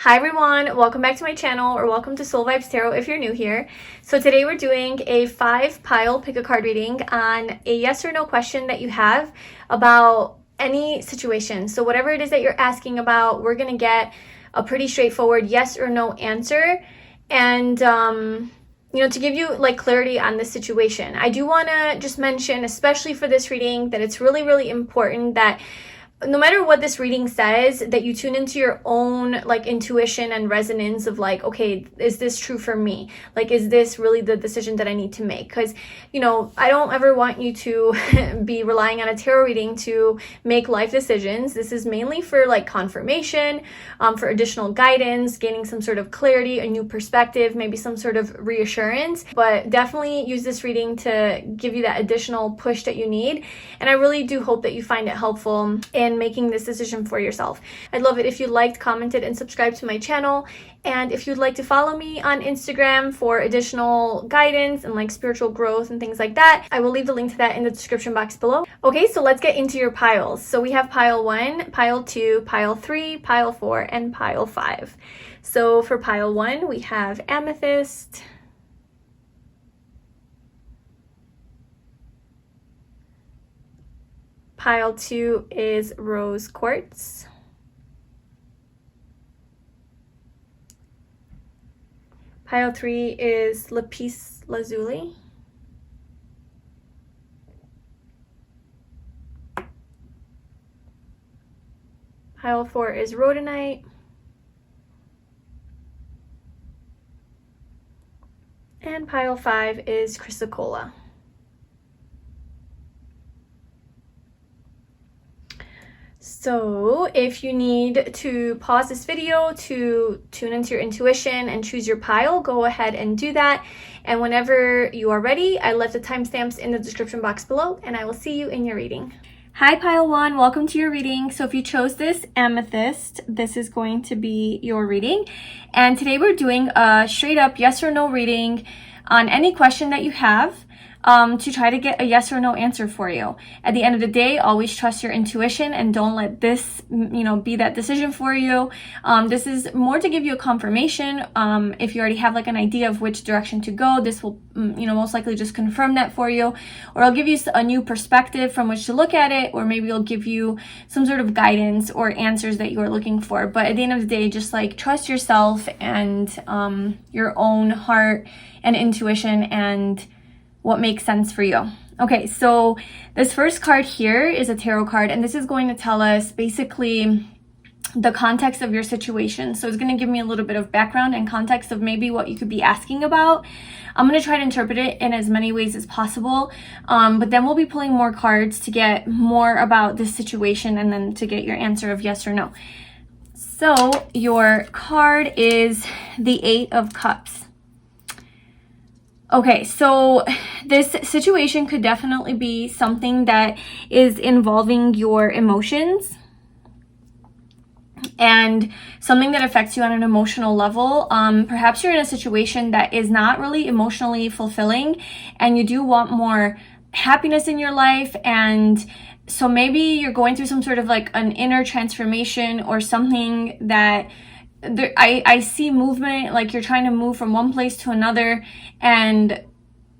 Hi everyone, welcome back to my channel, or welcome to Soul Vibes Tarot if you're new here. So today we're doing a 5-pile pick a card reading on a yes or no question that you have about any situation. So whatever it is that you're asking about, we're going to get a pretty straightforward yes or no answer. And to give you like clarity on the situation. I do want to just mention, especially for this reading, that it's really important that no matter what this reading says, that you tune into your own like intuition and resonance of like, okay, is this true for me? Like, is this really the decision that I need to make? Because, I don't ever want you to be relying on a tarot reading to make life decisions. This is mainly for like confirmation, for additional guidance, gaining some sort of clarity, a new perspective, maybe some sort of reassurance. But definitely use this reading to give you that additional push that you need. And I really do hope that you find it helpful in making this decision for yourself. I'd love it if you liked, commented, and subscribed to my channel. And if you'd like to follow me on Instagram for additional guidance and like spiritual growth and things like that, I will leave the link to that in the description box below. Okay, so let's get into your piles. So we have pile 1, pile 2, pile 3, pile 4, and pile 5. So for pile 1, we have Amethyst, pile 2 is rose quartz. Pile 3 is Lapis lazuli. Pile 4 is Rhodonite. And pile 5 is Chrysocolla. So if you need to pause this video to tune into your intuition and choose your pile, go ahead and do that. And whenever you are ready, I left the timestamps in the description box below, and I will see you in your reading. Hi pile 1, welcome to your reading. So if you chose this Amethyst, this is going to be your reading. And today we're doing a straight up yes or no reading on any question that you have. To try to get a yes or no answer for you. At the end of the day, always trust your intuition and don't let this, be that decision for you. This is more to give you a confirmation. If you already have like an idea of which direction to go, this will, most likely just confirm that for you. Or I'll give you a new perspective from which to look at it, or maybe it'll give you some sort of guidance or answers that you are looking for. But at the end of the day, just like trust yourself and your own heart and intuition and what makes sense for you. Okay, so this first card here is a tarot card, and this is going to tell us basically the context of your situation. So it's going to give me a little bit of background and context of maybe what you could be asking about. I'm going to try to interpret it in as many ways as possible, but then we'll be pulling more cards to get more about this situation and then to get your answer of yes or no. So your card is the 8 of Cups. Okay, so this situation could definitely be something that is involving your emotions and something that affects you on an emotional level. Perhaps you're in a situation that is not really emotionally fulfilling and you do want more happiness in your life, and so maybe you're going through some sort of like an inner transformation or something that I see movement, like you're trying to move from one place to another, and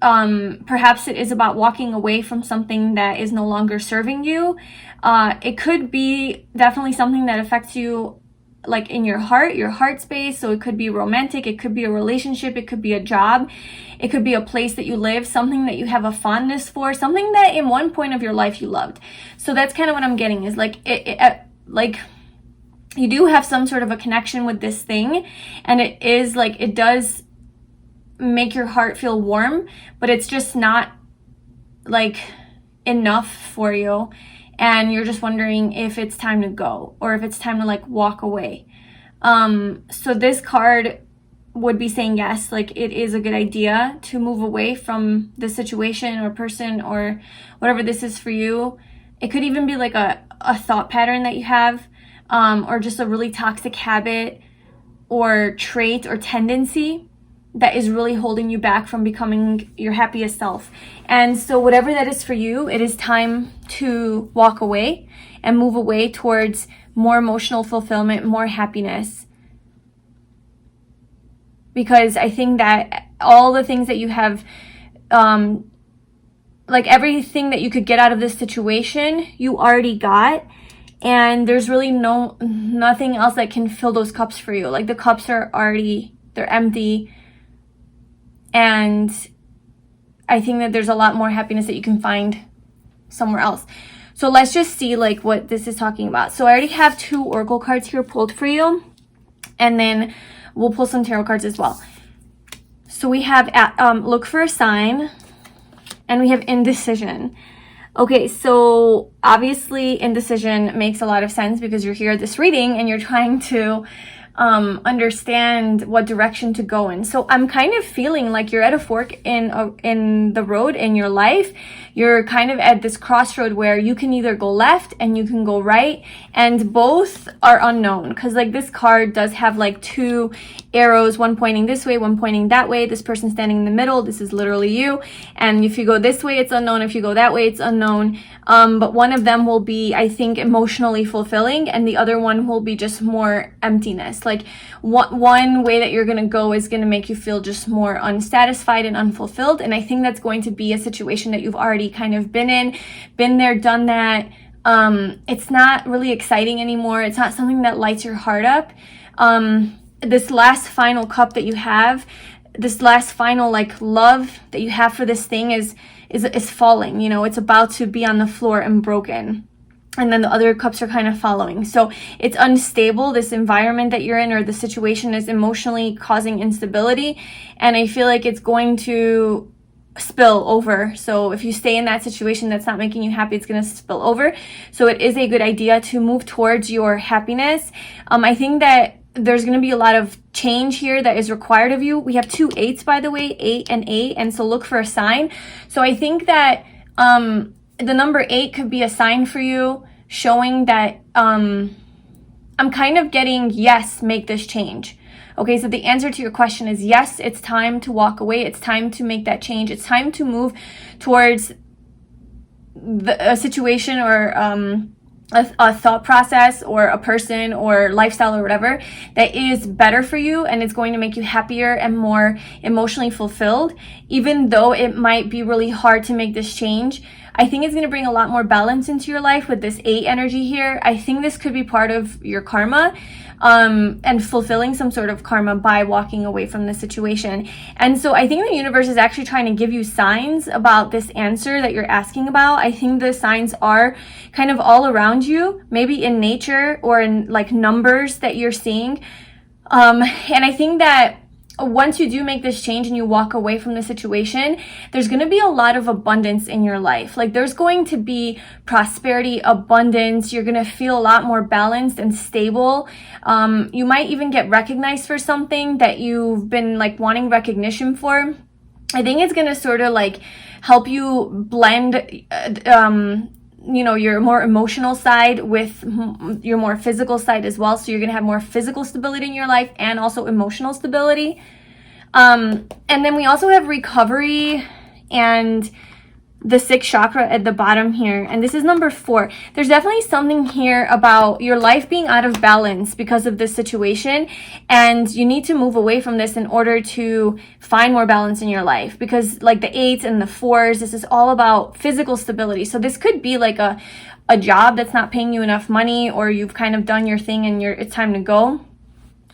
perhaps it is about walking away from something that is no longer serving you. It could be definitely something that affects you like in your heart space. So it could be romantic, it could be a relationship, it could be a job, it could be a place that you live, something that you have a fondness for, something that in one point of your life you loved. So that's kind of what I'm getting, is like like you do have some sort of a connection with this thing, and it is like, it does make your heart feel warm, but it's just not like enough for you, and you're just wondering if it's time to go or if it's time to like walk away. So this card would be saying yes, like it is a good idea to move away from the situation or person or whatever this is for you. It could even be like a thought pattern that you have, or just a really toxic habit or trait or tendency that is really holding you back from becoming your happiest self. And so whatever that is for you, it is time to walk away and move away towards more emotional fulfillment, more happiness. because I think that all the things that you have, like everything that you could get out of this situation, you already got. And there's really nothing else that can fill those cups for you. Like the cups are already, they're empty. And I think that there's a lot more happiness that you can find somewhere else. So let's just see like what this is talking about. So I already have 2 oracle cards here pulled for you. And then we'll pull some tarot cards as well. So we have look for a sign. And we have indecision. Okay, so obviously indecision makes a lot of sense because you're here at this reading and you're trying to understand what direction to go in. So I'm kind of feeling like you're at a fork in the road in your life. You're kind of at this crossroad where you can either go left and you can go right, and both are unknown, because like this card does have like 2 arrows, one pointing this way, one pointing that way. This person standing in the middle, this is literally you. And if you go this way, it's unknown. If you go that way, it's unknown. But one of them will be, I think, emotionally fulfilling, and the other one will be just more emptiness. Like one way that you're going to go is going to make you feel just more unsatisfied and unfulfilled. And I think that's going to be a situation that you've already kind of been in, been there, done that. It's not really exciting anymore. It's not something that lights your heart up. This last final cup that you have, this last final like love that you have for this thing is falling. You know, it's about to be on the floor and broken. And then the other cups are kind of following. So it's unstable. This environment that you're in, or the situation, is emotionally causing instability. And I feel like it's going to spill over. So if you stay in that situation that's not making you happy, it's going to spill over. So it is a good idea to move towards your happiness. I think that there's going to be a lot of change here that is required of you. We have 2 8s, by the way, 8 and 8. And so look for a sign. So I think that the number 8 could be a sign for you, showing that I'm kind of getting, yes, make this change. Okay, so the answer to your question is yes, it's time to walk away. It's time to make that change. It's time to move towards a situation or a thought process or a person or lifestyle or whatever that is better for you, and it's going to make you happier and more emotionally fulfilled. Even though it might be really hard to make this change, I think it's going to bring a lot more balance into your life with this 8 energy here. I think this could be part of your karma, and fulfilling some sort of karma by walking away from the situation. And so I think the universe is actually trying to give you signs about this answer that you're asking about. I think the signs are kind of all around you, maybe in nature or in like numbers that you're seeing. And I think that once you do make this change and you walk away from the situation, there's going to be a lot of abundance in your life. Like there's going to be prosperity, abundance. You're going to feel a lot more balanced and stable. You might even get recognized for something that you've been like wanting recognition for. I think it's going to sort of like help you blend, you know, your more emotional side with your more physical side as well. So you're going to have more physical stability in your life and also emotional stability. And then we also have recovery and the 6th chakra at the bottom here. And this is number 4. There's definitely something here about your life being out of balance because of this situation. And you need to move away from this in order to find more balance in your life. Because like the 8s and the 4s, this is all about physical stability. So this could be like a job that's not paying you enough money, or you've kind of done your thing and it's time to go.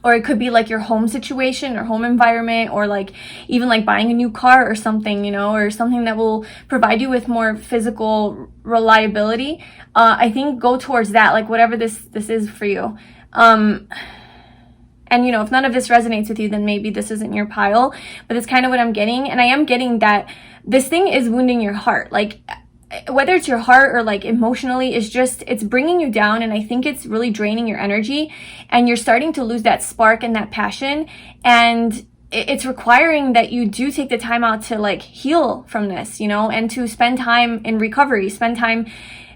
Or it could be like your home situation or home environment, or like even like buying a new car or something, you know, or something that will provide you with more physical reliability. I think go towards that, like whatever this is for you. And you know, if none of this resonates with you, then maybe this isn't your pile, but it's kind of what I'm getting. And I am getting that this thing is wounding your heart. Like whether it's your heart or like emotionally, it's bringing you down. And I think it's really draining your energy, and you're starting to lose that spark and that passion. And it's requiring that you do take the time out to like heal from this, you know, and to spend time in recovery, spend time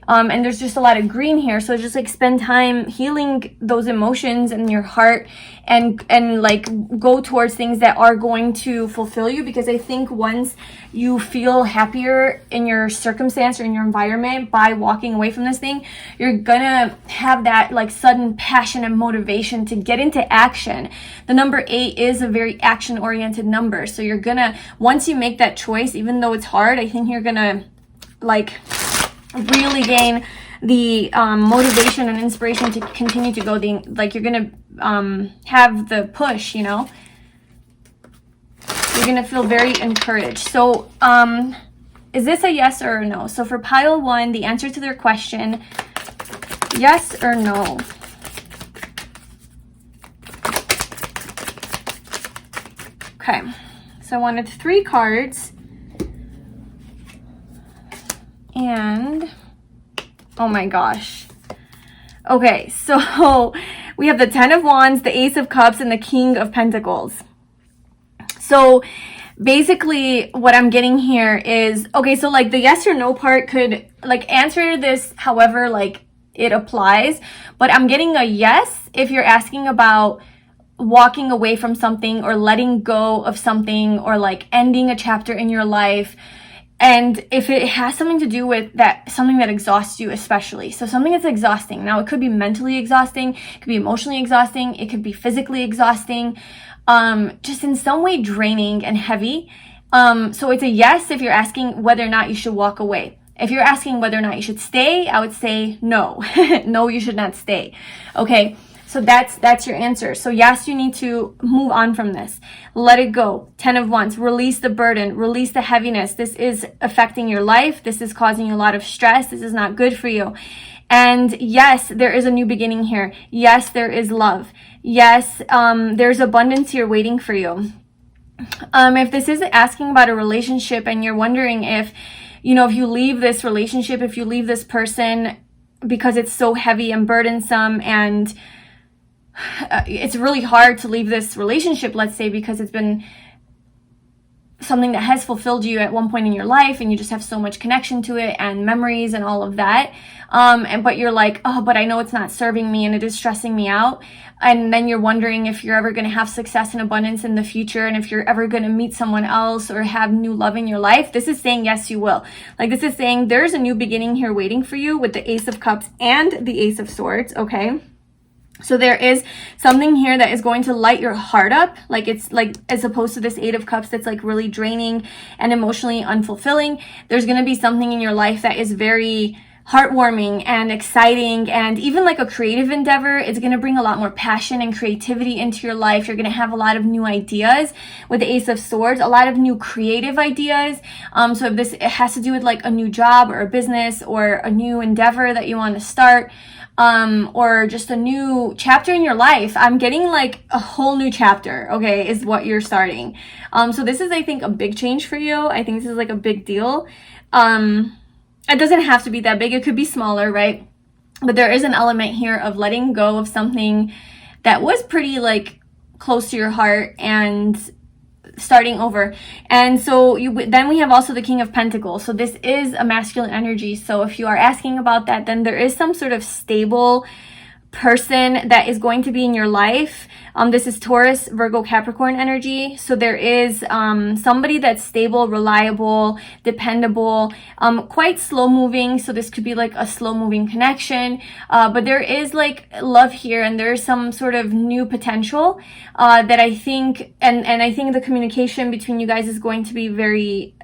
And there's just a lot of green here. So just like spend time healing those emotions in your heart and like go towards things that are going to fulfill you. Because I think once you feel happier in your circumstance or in your environment by walking away from this thing, you're gonna have that like sudden passion and motivation to get into action. The number 8 is a very action oriented number. So you're gonna, once you make that choice, even though it's hard, I think you're gonna like really gain the motivation and inspiration to continue to go. Like you're gonna have the push, you know. You're gonna feel very encouraged. So is this a yes or a no? So for pile 1, the answer to their question, yes or no. Okay, so I wanted 3 cards. And oh my gosh. Okay, so we have the 10 of Wands, the Ace of Cups, and the King of Pentacles. So basically what I'm getting here is, okay, so like the yes or no part could like answer this however like it applies, but I'm getting a yes if you're asking about walking away from something or letting go of something or like ending a chapter in your life. And if it has something to do with that, something that exhausts you especially. So something that's exhausting. Now it could be mentally exhausting, it could be emotionally exhausting, it could be physically exhausting, just in some way draining and heavy. So it's a yes if you're asking whether or not you should walk away. If you're asking whether or not you should stay, I would say no. No, you should not stay. Okay. So that's your answer. So yes, you need to move on from this. Let it go. 10 of Wands. Release the burden. Release the heaviness. This is affecting your life. This is causing you a lot of stress. This is not good for you. And yes, there is a new beginning here. Yes, there is love. Yes, there's abundance here waiting for you. If this is asking about a relationship and you're wondering if, you know, if you leave this relationship, if you leave this person because it's so heavy and burdensome and it's really hard to leave this relationship, let's say, because it's been something that has fulfilled you at one point in your life and you just have so much connection to it and memories and all of that. But you're like, oh, but I know it's not serving me and it is stressing me out. And then you're wondering if you're ever going to have success and abundance in the future and if you're ever going to meet someone else or have new love in your life. This is saying, yes, you will. Like this is saying there's a new beginning here waiting for you with the Ace of Cups and the Ace of Swords. Okay. So there is something here that is going to light your heart up, like it's like as opposed to this 8 of Cups that's like really draining and emotionally unfulfilling. There's going to be something in your life that is very heartwarming and exciting and even like a creative endeavor. It's going to bring a lot more passion and creativity into your life. You're going to have a lot of new ideas with the Ace of Swords, a lot of new creative ideas. So if it has to do with like a new job or a business or a new endeavor that you want to start, or just a new chapter in your life, I'm getting like a whole new chapter, okay, is what you're starting. So this is, I think, a big change for you. I think this is like a big deal. It doesn't have to be that big. It could be smaller, right? But there is an element here of letting go of something that was pretty like close to your heart and starting over. And so then we have also the King of Pentacles. So this is a masculine energy. So if you are asking about that, then there is some sort of stable person that is going to be in your life. This is Taurus, Virgo, Capricorn energy. So there is somebody that's stable, reliable, dependable, quite slow moving. So this could be like a slow moving connection. But there is like love here and there's some sort of new potential that I think, and I think the communication between you guys is going to be very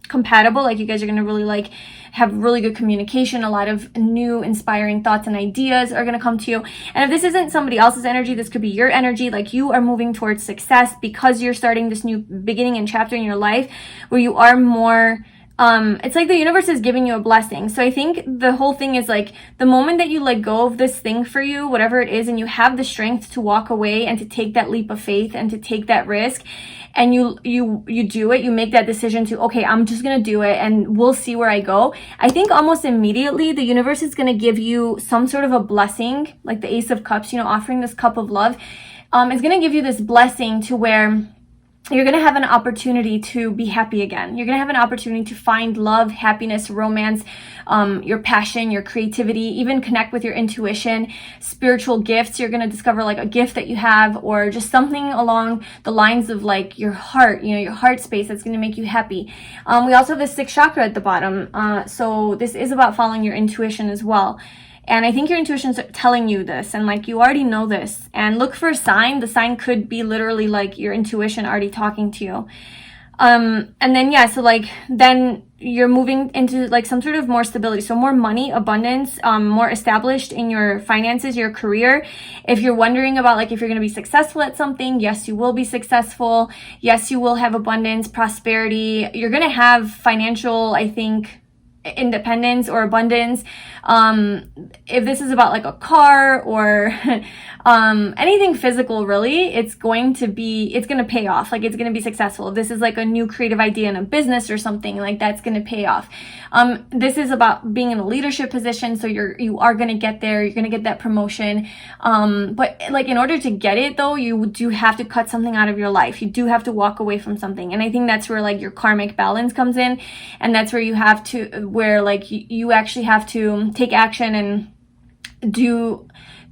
compatible. Like you guys are going to really like have really good communication. A lot of new inspiring thoughts and ideas are going to come to you. And if this isn't somebody else's energy, this could be your energy. Like you are moving towards success because you're starting this new beginning and chapter in your life where you are more it's like the universe is giving you a blessing. So I think the whole thing is like the moment that you let go of this thing for you, whatever it is, and you have the strength to walk away and to take that leap of faith and to take that risk, and you do it, you make that decision to, okay, I'm just going to do it and we'll see where I go. I think almost immediately the universe is going to give you some sort of a blessing, like the Ace of Cups, you know, offering this cup of love, is going to give you this blessing to where you're going to have an opportunity to be happy again. You're going to have an opportunity to find love, happiness, romance, your passion, your creativity, even connect with your intuition, spiritual gifts. You're going to discover like a gift that you have, or just something along the lines of like your heart, you know, your heart space that's going to make you happy. We also have the sixth chakra at the bottom. So this is about following your intuition as well. And I think your intuition's telling you this, and like you already know this. And look for a sign. The sign could be literally like your intuition already talking to you. And then yeah, so like then you're moving into like some sort of more stability, so more money, abundance, more established in your finances, your career. If you're wondering about like if you're going to be successful at something, yes, you will be successful. Yes, you will have abundance, prosperity. You're going to have financial, I think, independence or abundance. If this is about like a car or anything physical, really, it's going to pay off. Like it's going to be successful. If this is like a new creative idea in a business or something, like that's going to pay off. This is about being in a leadership position, so you are going to get there. You're going to get that promotion. But like in order to get it though, you do have to cut something out of your life. You do have to walk away from something. And I think that's where like your karmic balance comes in, and that's where you have to, where like you actually have to take action and do,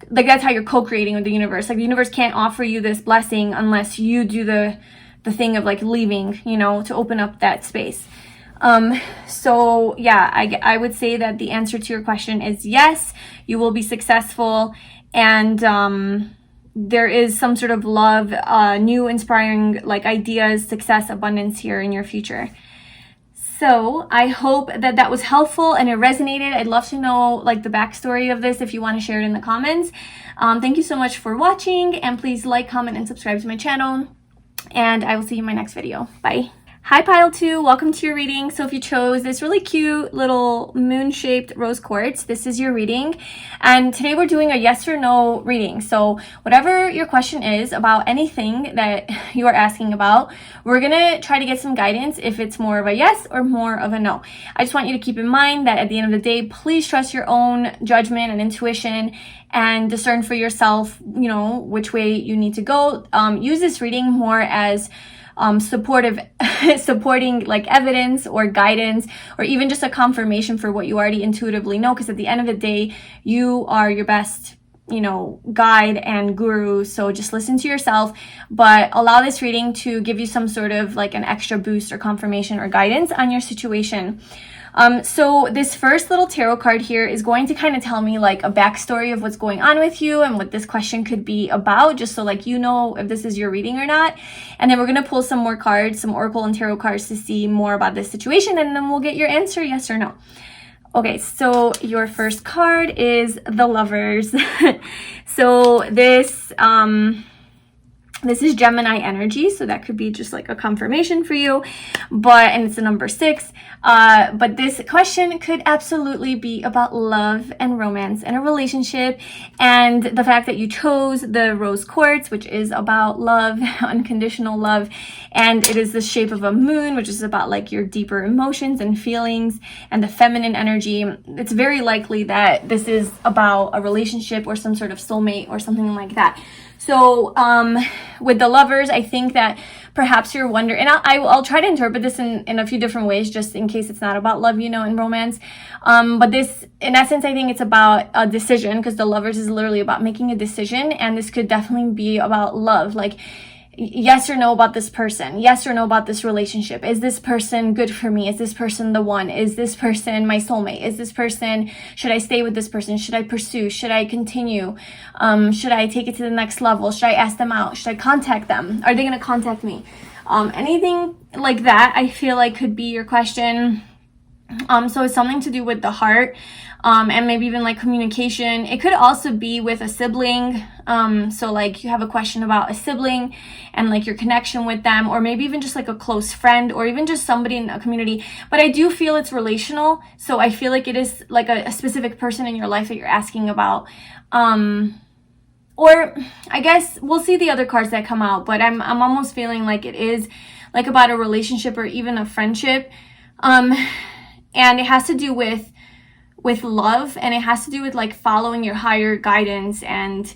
like that's how you're co-creating with the universe. Like the universe can't offer you this blessing unless you do the thing of like leaving, you know, to open up that space. So yeah, I would say that the answer to your question is yes, you will be successful, and there is some sort of love, new inspiring like ideas, success, abundance here in your future. So I hope that that was helpful and it resonated. I'd love to know like the backstory of this if you want to share it in the comments. Thank you so much for watching, and please like, comment, and subscribe to my channel. And I will see you in my next video. Bye. Hi Pile 2, welcome to your reading. So if you chose this really cute little moon-shaped rose quartz, this is your reading. And today we're doing a yes or no reading. So whatever your question is about anything that you are asking about, we're gonna try to get some guidance if it's more of a yes or more of a no. I just want you to keep in mind that at the end of the day, please trust your own judgment and intuition and discern for yourself, you know, which way you need to go. Use this reading more as supporting like evidence or guidance, or even just a confirmation for what you already intuitively know, because at the end of the day, you are your best, you know, guide and guru. So just listen to yourself, but allow this reading to give you some sort of like an extra boost or confirmation or guidance on your situation. So this first little tarot card here is going to kind of tell me like a backstory of what's going on with you and what this question could be about, just so like you know if this is your reading or not. And then we're going to pull some more cards, some oracle and tarot cards, to see more about this situation, and then we'll get your answer, yes or no. Okay, so your first card is the Lovers. So this is Gemini energy, so that could be just like a confirmation for you, and it's the number 6. But this question could absolutely be about love and romance and a relationship, and the fact that you chose the rose quartz, which is about love, unconditional love, and it is the shape of a moon, which is about like your deeper emotions and feelings and the feminine energy. It's very likely that this is about a relationship or some sort of soulmate or something like that. So with the Lovers, I think that perhaps you're wondering, and I'll try to interpret this in a few different ways, just in case it's not about love, you know, and romance. But this, in essence, I think it's about a decision, because the Lovers is literally about making a decision, and this could definitely be about love. Like, yes or no about this person, yes or no about this relationship. Is this person good for me? Is this person the one? Is this person my soulmate? Is this person, should I stay with this person? Should I pursue? Should I continue? Should I take it to the next level? Should I ask them out? Should I contact them? Are they going to contact me? Anything like that, I feel like could be your question. So it's something to do with the heart, and maybe even like communication. It could also be with a sibling. So like you have a question about a sibling and like your connection with them, or maybe even just like a close friend, or even just somebody in a community. But I do feel it's relational. So I feel like it is like a specific person in your life that you're asking about. Or I guess we'll see the other cards that come out, but I'm almost feeling like it is like about a relationship or even a friendship. And it has to do with love, and it has to do with like following your higher guidance and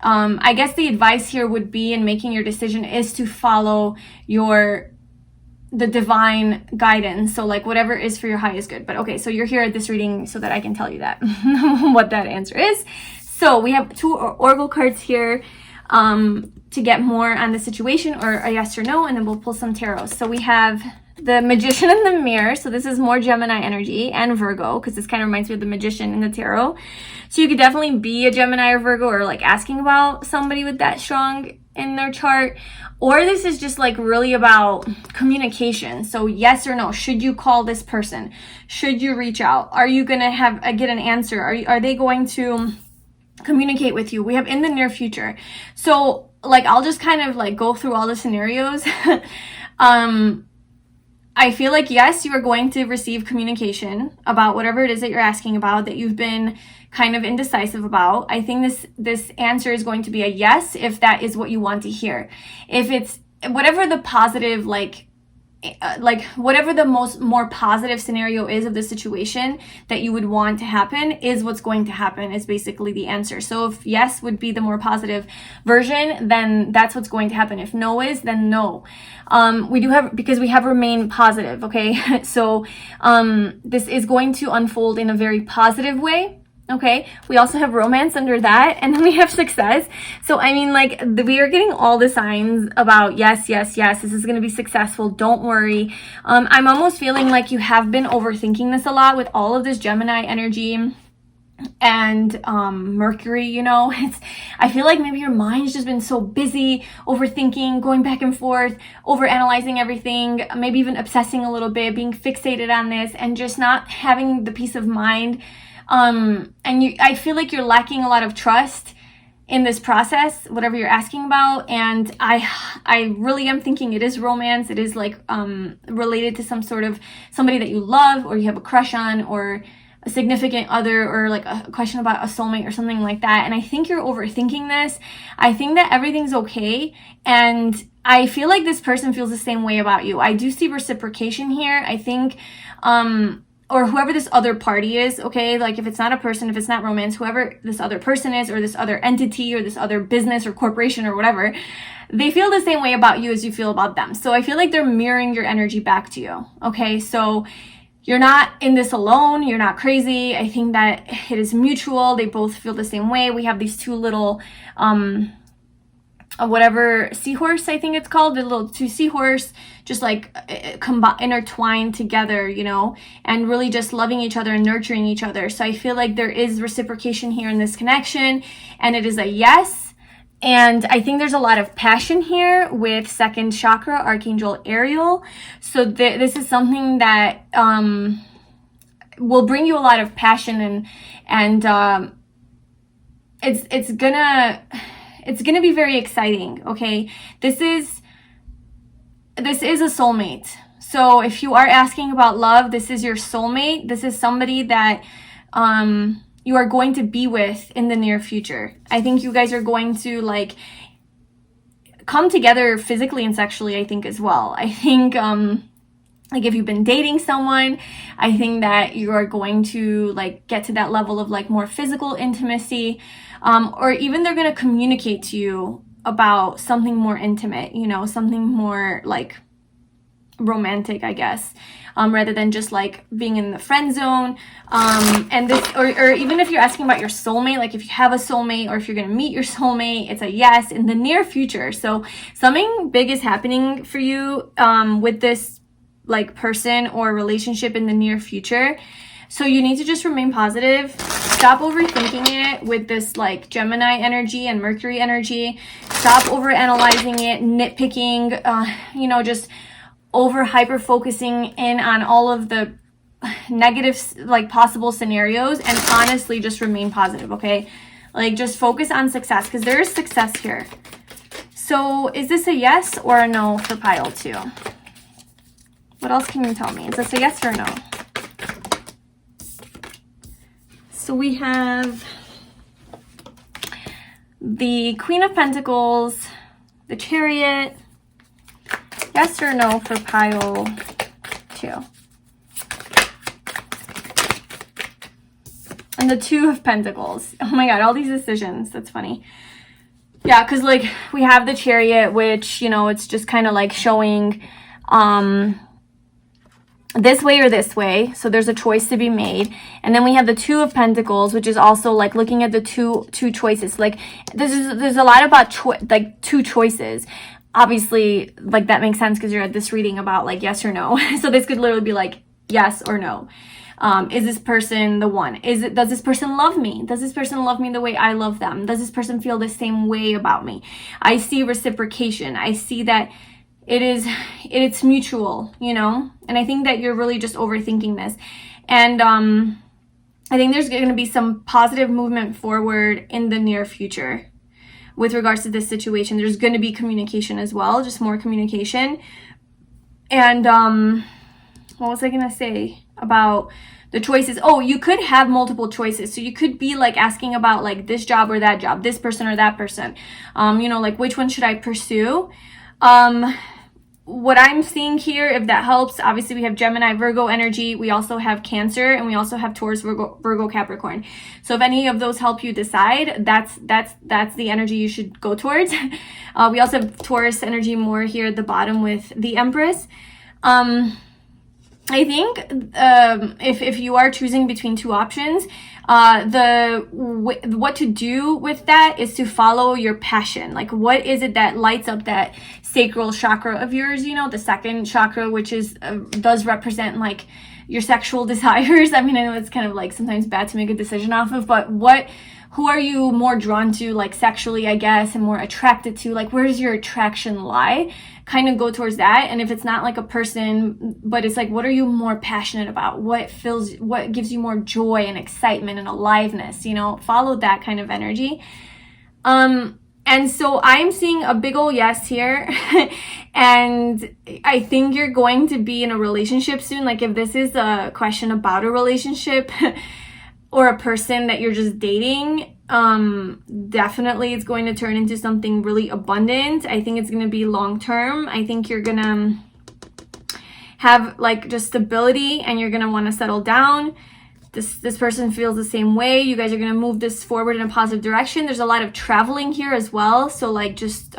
I guess the advice here would be in making your decision is to follow the divine guidance. So like whatever is for your highest good. But okay, so you're here at this reading so that I can tell you that, what that answer is. So we have 2 oracle cards here to get more on the situation, or a yes or no, and then we'll pull some tarot. So we have the Magician in the Mirror. So this is more Gemini energy, and Virgo, because this kind of reminds me of the Magician in the tarot. So you could definitely be a Gemini or Virgo, or like asking about somebody with that strong in their chart. Or this is just like really about communication. So yes or no, should you call this person? Should you reach out? Are you going to get an answer? Are they going to communicate with you? We have in the near future. So like, I'll just kind of like go through all the scenarios. I feel like, yes, you are going to receive communication about whatever it is that you're asking about, that you've been kind of indecisive about. I think this answer is going to be a yes if that is what you want to hear. If it's whatever the positive, like whatever the more positive scenario is of the situation that you would want to happen is what's going to happen, is basically the answer. So if yes would be the more positive version, then that's what's going to happen. If no is, then no. We do have, because we have remain positive, okay? So this is going to unfold in a very positive way. Okay, we also have romance under that, and then we have success. So I mean, like, we are getting all the signs about yes, yes, yes, this is going to be successful, don't worry. I'm almost feeling like you have been overthinking this a lot with all of this Gemini energy and Mercury, you know. I feel like maybe your mind's just been so busy overthinking, going back and forth, over analyzing everything, maybe even obsessing a little bit, being fixated on this, and just not having the peace of mind. I feel like you're lacking a lot of trust in this process, whatever you're asking about. And I really am thinking it is romance. It is like, related to some sort of somebody that you love, or you have a crush on, or a significant other, or like a question about a soulmate or something like that. And I think you're overthinking this. I think that everything's okay. And I feel like this person feels the same way about you. I do see reciprocation here. I think, or whoever this other party is, okay? Like if it's not a person, if it's not romance, whoever this other person is, or this other entity, or this other business or corporation or whatever, they feel the same way about you as you feel about them. So I feel like they're mirroring your energy back to you, okay? So you're not in this alone. You're not crazy. I think that it is mutual. They both feel the same way. We have these 2 little, whatever, seahorse, I think it's called, the little 2 seahorse, just like intertwined together, you know, and really just loving each other and nurturing each other. So I feel like there is reciprocation here in this connection, and it is a yes. And I think there's a lot of passion here with 2nd chakra, Archangel Ariel. So this is something that will bring you a lot of passion, and it's gonna be very exciting, okay? This is a soulmate. So if you are asking about love, this is your soulmate. This is somebody that you are going to be with in the near future. I think you guys are going to like come together physically and sexually, I think, as well. I think like if you've been dating someone, I think that you are going to like get to that level of like more physical intimacy, or even they're going to communicate to you about something more intimate, you know, something more like romantic, I guess, rather than just like being in the friend zone. And this, or even if you're asking about your soulmate, like if you have a soulmate, or if you're going to meet your soulmate, it's a yes in the near future. So something big is happening for you with this like person or relationship in the near future. So you need to just remain positive. Stop overthinking it with this like Gemini energy and Mercury energy. Stop overanalyzing it, nitpicking, you know, just over hyper focusing in on all of the negative like possible scenarios, and honestly just remain positive, okay? Like just focus on success, because there is success here. So is this a yes or a no for pile 2? What else can you tell me? Is this a yes or a no? So we have the Queen of Pentacles, the Chariot. Yes or no for pile 2? And the 2 of Pentacles. Oh my God, all these decisions. That's funny. Yeah, because like we have the Chariot, which, you know, it's just kind of like showing this way or this way. So there's a choice to be made. And then we have the Two of Pentacles, which is also like looking at the two choices. Like there's a lot about like two choices. Obviously, like that makes sense because you're at this reading about like yes or no. So this could literally be like yes or no. Is this person the one? Does this person love me? Does this person love me the way I love them? Does this person feel the same way about me? I see reciprocation. I see that it's mutual, you know? And I think that you're really just overthinking this. And I think there's going to be some positive movement forward in the near future with regards to this situation. There's going to be communication as well, just more communication. And what was I going to say about the choices? Oh, you could have multiple choices. So you could be like asking about like this job or that job, this person or that person. You know, like which one should I pursue? What I'm seeing here, if that helps, obviously we have Gemini, Virgo energy. We also have Cancer, and we also have Taurus, Virgo, Capricorn. So if any of those help you decide, that's the energy you should go towards. We also have Taurus energy more here at the bottom with the Empress. I think if you are choosing between two options, what to do with that is to follow your passion. Like, what is it that lights up that sacral chakra of yours? You know, the second chakra, which is does represent like your sexual desires. I mean, I know it's kind of like sometimes bad to make a decision off of, but who are you more drawn to, like sexually, I guess, and more attracted to? Like, where does your attraction lie? Kind of go towards that. And if it's not like a person, but it's like, what are you more passionate about? What gives you more joy and excitement and aliveness? You know, follow that kind of energy. And so I'm seeing a big ol' yes here. And I think you're going to be in a relationship soon. Like, if this is a question about a relationship or a person that you're just dating, definitely it's going to turn into something really abundant. I think it's going to be long term. I think you're going to have like just stability, and you're going to want to settle down. This person feels the same way. You guys are going to move this forward in a positive direction. There's a lot of traveling here as well. So like just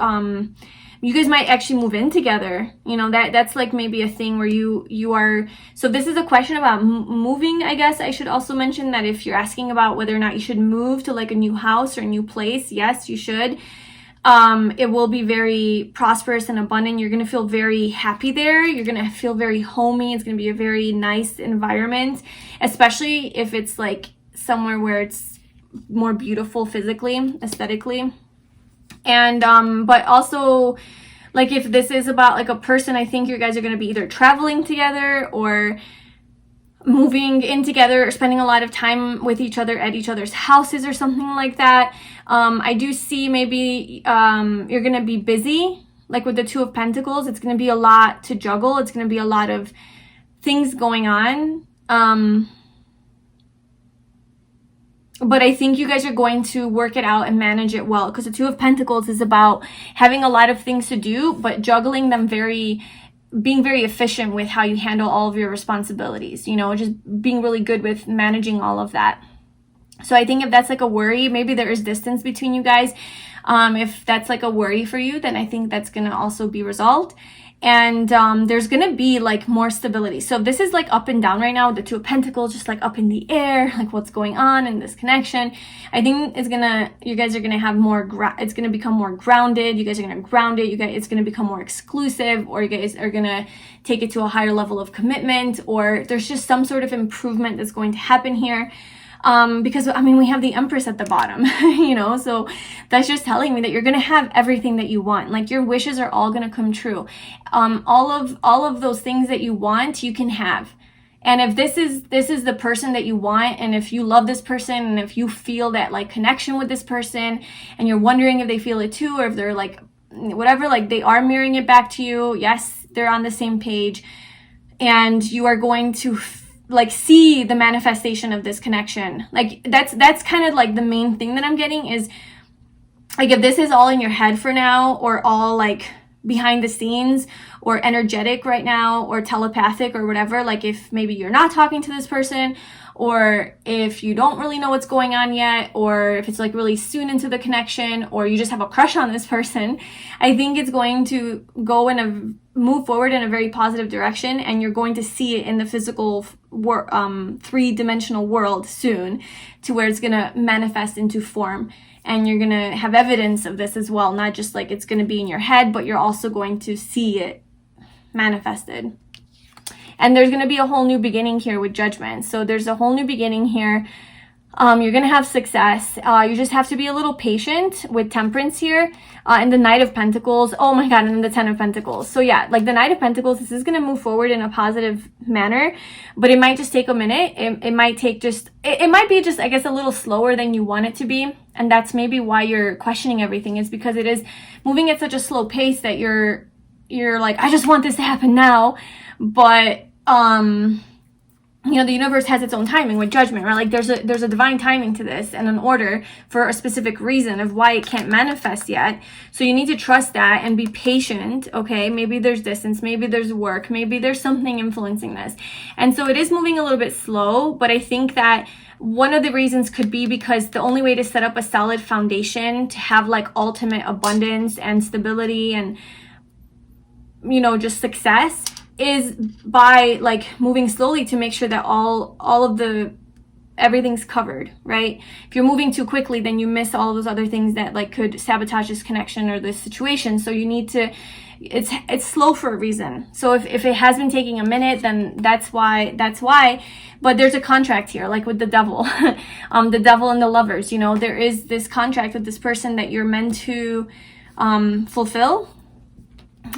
you guys might actually move in together. You know, that's like maybe a thing where you are. So this is a question about moving. I guess I should also mention that if you're asking about whether or not you should move to like a new house or a new place, yes, you should. It will be very prosperous and abundant. You're going to feel very happy there. You're going to feel very homey. It's going to be a very nice environment, especially if it's like somewhere where it's more beautiful physically, aesthetically. And but also, like, if this is about like a person, I think you guys are going to be either traveling together or moving in together or spending a lot of time with each other at each other's houses or something like that. I do see maybe you're going to be busy, like with the Two of Pentacles. It's going to be a lot to juggle. It's going to be a lot of things going on. But I think you guys are going to work it out and manage it well, because the Two of Pentacles is about having a lot of things to do, but juggling them being very efficient with how you handle all of your responsibilities, you know, just being really good with managing all of that. So I think if that's like a worry, maybe there is distance between you guys. If that's like a worry for you, then I think that's going to also be resolved. And there's going to be like more stability. So this is like up and down right now. The Two of Pentacles just like up in the air, like what's going on in this connection. I think you guys are going to have more, it's going to become more grounded. You guys are going to ground it. It's going to become more exclusive, or you guys are going to take it to a higher level of commitment, or there's just some sort of improvement that's going to happen here. Because I mean, we have the Empress at the bottom, you know, so that's just telling me that you're going to have everything that you want. Like, your wishes are all going to come true. All of those things that you want, you can have. And if this is the person that you want, and if you love this person, and if you feel that like connection with this person, and you're wondering if they feel it too, or if they're like, whatever, like they are mirroring it back to you. Yes, they're on the same page, and you are going to like see the manifestation of this connection. Like that's kind of like the main thing that I'm getting is, like, if this is all in your head for now, or all like behind the scenes, or energetic right now, or telepathic, or whatever, like if maybe you're not talking to this person, or if you don't really know what's going on yet, or if it's like really soon into the connection, or you just have a crush on this person, I think it's going to go in a move forward in a very positive direction, and you're going to see it in the physical three-dimensional world soon, to where it's going to manifest into form. And you're going to have evidence of this as well, not just like it's going to be in your head, but you're also going to see it manifested. And there's going to be a whole new beginning here with Judgment. So there's a whole new beginning here. You're going to have success. You just have to be a little patient with Temperance here. And the Knight of Pentacles. Oh my God, and then the Ten of Pentacles. So yeah, like the Knight of Pentacles, this is going to move forward in a positive manner, but it might just take a minute. It might take it might be just, I guess, a little slower than you want it to be. And that's maybe why you're questioning everything, is because it is moving at such a slow pace that you're like, I just want this to happen now. But, you know, the universe has its own timing with Judgment, right? Like there's a divine timing to this and an order for a specific reason of why it can't manifest yet. So you need to trust that and be patient, okay? Maybe there's distance, maybe there's work, maybe there's something influencing this. And so it is moving a little bit slow, but I think that one of the reasons could be because the only way to set up a solid foundation to have like ultimate abundance and stability and, you know, just success is by like moving slowly to make sure that all of everything's covered, right? If you're moving too quickly, then you miss all those other things that like could sabotage this connection or this situation. So you need to, it's slow for a reason. So if it has been taking a minute, then that's why. But there's a contract here, like with the Devil, the Devil and the Lovers, you know, there is this contract with this person that you're meant to fulfill.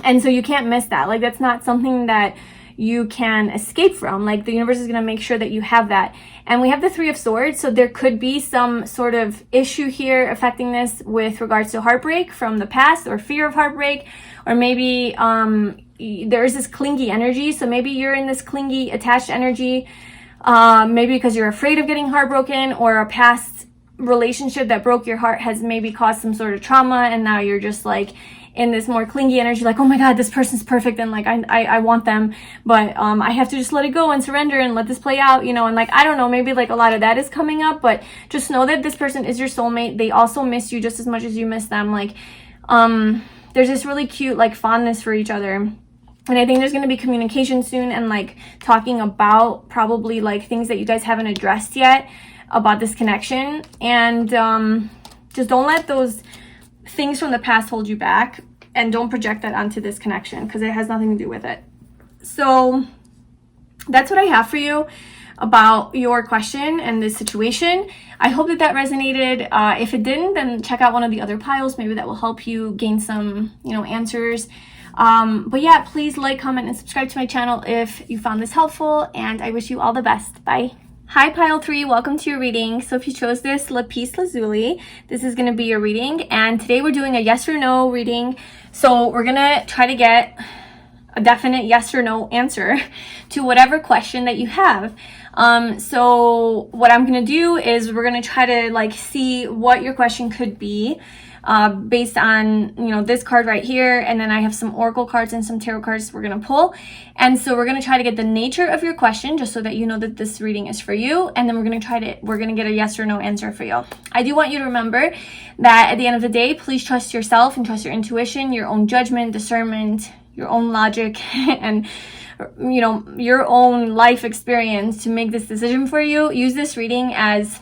And so you can't miss that. Like that's not something that you can escape from. Like the universe is going to make sure that you have that. And we have the Three of Swords. So there could be some sort of issue here affecting this with regards to heartbreak from the past, or fear of heartbreak, or maybe there is this clingy energy. So maybe you're in this clingy, attached energy, maybe because you're afraid of getting heartbroken, or a past relationship that broke your heart has maybe caused some sort of trauma, and now you're just like in this more clingy energy, like, oh my God, this person's perfect, and like I want them, but I have to just let it go and surrender and let this play out, you know. And like, I don't know, maybe like a lot of that is coming up, but just know that this person is your soulmate. They also miss you just as much as you miss them. Like there's this really cute like fondness for each other. And I think there's going to be communication soon, and like talking about probably like things that you guys haven't addressed yet about this connection. And just don't let those things from the past hold you back, and don't project that onto this connection, because it has nothing to do with it. So that's what I have for you about your question and this situation. I hope that resonated. If it didn't, then check out one of the other piles. Maybe that will help you gain some, you know, answers. But yeah, please like, comment, and subscribe to my channel if you found this helpful, and I wish you all the best. Bye. Hi Pile 3, welcome to your reading. So if you chose this Lapis Lazuli, this is going to be your reading, and today we're doing a yes or no reading. So we're going to try to get a definite yes or no answer to whatever question that you have. So what I'm going to do is we're going to try to like see what your question could be, based on, you know, this card right here, and then I have some oracle cards and some tarot cards we're going to pull. And so we're going to try to get the nature of your question, just so that you know that this reading is for you, and then we're going to get a yes or no answer for you. I do want you to remember that at the end of the day, please trust yourself and trust your intuition, your own judgment, discernment, your own logic, and you know, your own life experience to make this decision for you. Use this reading as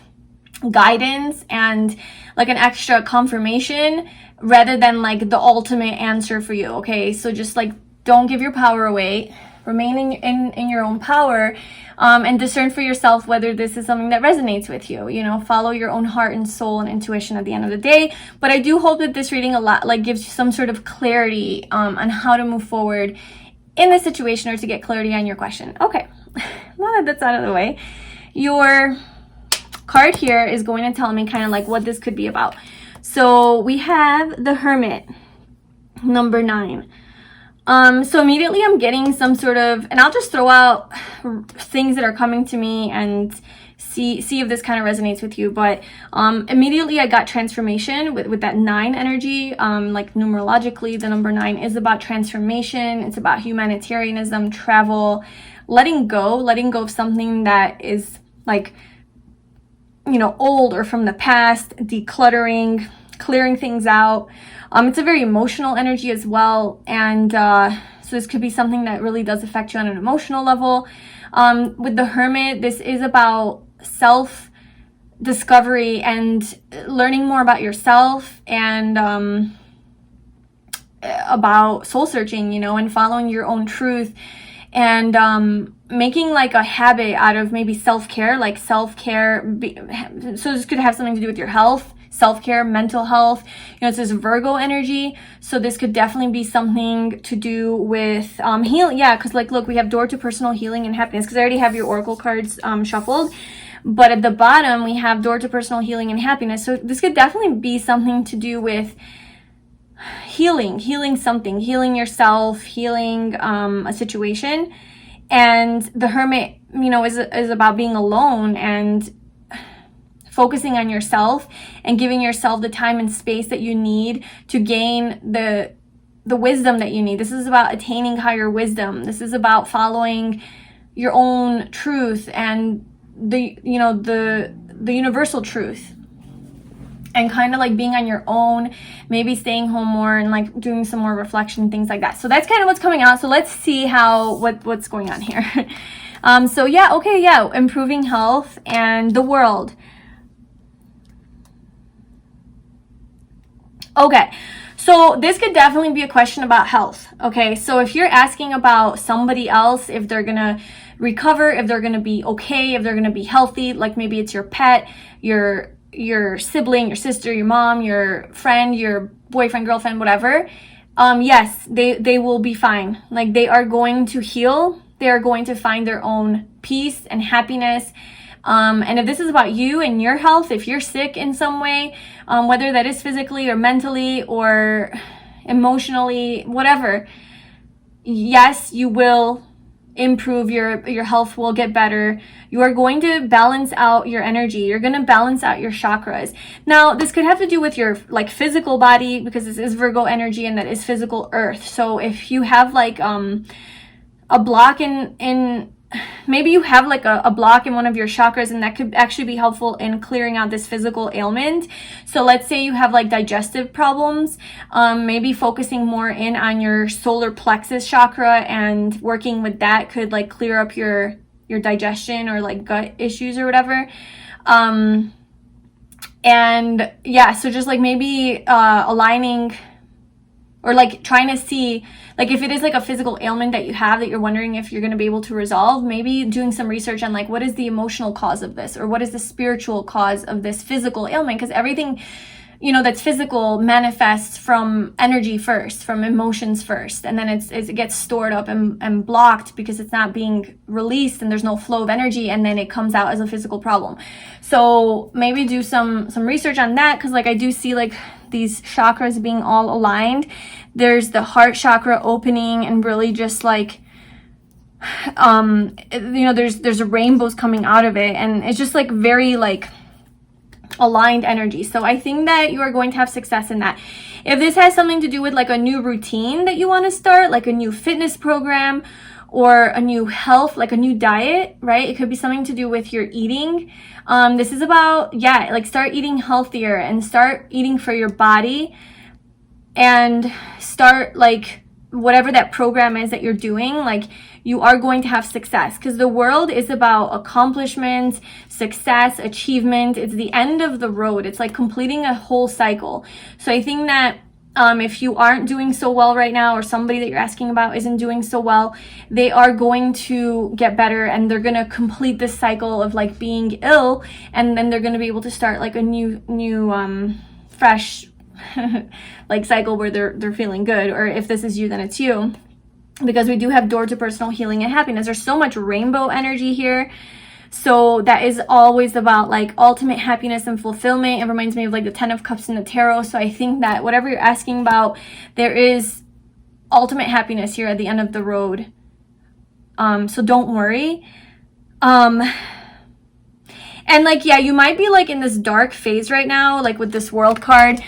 guidance and like an extra confirmation, rather than like the ultimate answer for you. Okay, so just like don't give your power away, remain in your own power, and discern for yourself whether this is something that resonates with you. You know, follow your own heart and soul and intuition at the end of the day. But I do hope that this reading a lot like gives you some sort of clarity on how to move forward in this situation, or to get clarity on your question. Okay, now that that's out of the way, your card here is going to tell me kind of like what this could be about. So we have the Hermit, number 9. So immediately I'm getting some sort of, and I'll just throw out things that are coming to me and see if this kind of resonates with you. But immediately I got transformation with that 9 energy. Like numerologically, the number 9 is about transformation. It's about humanitarianism, travel, letting go of something that is like, you know, old or from the past, decluttering, clearing things out. It's a very emotional energy as well, and so this could be something that really does affect you on an emotional level. With the Hermit, this is about self-discovery and learning more about yourself, and about soul searching, you know, and following your own truth, and making like a habit out of maybe self-care, like self-care. So this could have something to do with your health, self-care, mental health. You know, it's this Virgo energy, so this could definitely be something to do with healing. Yeah, because like, look, we have door to personal healing and happiness, because I already have your oracle cards shuffled, but at the bottom we have door to personal healing and happiness. So this could definitely be something to do with healing something, healing yourself, healing a situation. And the Hermit, you know, is about being alone and focusing on yourself and giving yourself the time and space that you need to gain the wisdom that you need. This is about attaining higher wisdom. This is about following your own truth and the universal truth, and kind of like being on your own, maybe staying home more and like doing some more reflection, things like that. So that's kind of what's coming out. So let's see what's going on here. So yeah, okay, yeah, improving health and the world. Okay, so this could definitely be a question about health. Okay, so if you're asking about somebody else, if they're gonna recover, if they're gonna be okay, if they're gonna be healthy, like maybe it's your pet, your sibling, your sister, your mom, your friend, your boyfriend, girlfriend, whatever, yes, they will be fine. Like, they are going to heal. They are going to find their own peace and happiness. And if this is about you and your health, if you're sick in some way, whether that is physically or mentally or emotionally, whatever, yes, you will improve. Your health will get better. You are going to balance out your energy. You're going to balance out your chakras. Now, this could have to do with your like physical body, because this is Virgo energy and that is physical earth. So if you have like a block in maybe you have like a block in one of your chakras, and that could actually be helpful in clearing out this physical ailment. So let's say you have like digestive problems, maybe focusing more in on your solar plexus chakra and working with that could like clear up your digestion or like gut issues or whatever. And yeah, so just like maybe aligning or like trying to see, like if it is like a physical ailment that you have that you're wondering if you're going to be able to resolve, maybe doing some research on like what is the emotional cause of this, or what is the spiritual cause of this physical ailment, because everything, you know, that's physical manifests from energy first, from emotions first, and then it gets stored up and blocked because it's not being released and there's no flow of energy, and then it comes out as a physical problem. So maybe do some research on that, because like I do see like these chakras being all aligned. There's the heart chakra opening and really just like you know, there's rainbows coming out of it, and it's just like very like aligned energy. So I think that you are going to have success in that. If this has something to do with like a new routine that you want to start, like a new fitness program or a new health, like a new diet, right? It could be something to do with your eating. This is about, yeah, like start eating healthier and start eating for your body, and start like whatever that program is that you're doing, like you are going to have success, because the world is about accomplishment, success, achievement. It's the end of the road. It's like completing a whole cycle. So I think that if you aren't doing so well right now, or somebody that you're asking about isn't doing so well, they are going to get better, and they're going to complete this cycle of like being ill, and then they're going to be able to start like a new fresh like cycle where they're feeling good. Or if this is you, then it's you, because we do have door to personal healing and happiness. There's so much rainbow energy here. So that is always about like ultimate happiness and fulfillment. It reminds me of like the 10 of Cups in the tarot. So I think that whatever you're asking about, there is ultimate happiness here at the end of the road. So don't worry. And like, yeah, you might be like in this dark phase right now, like with this World card.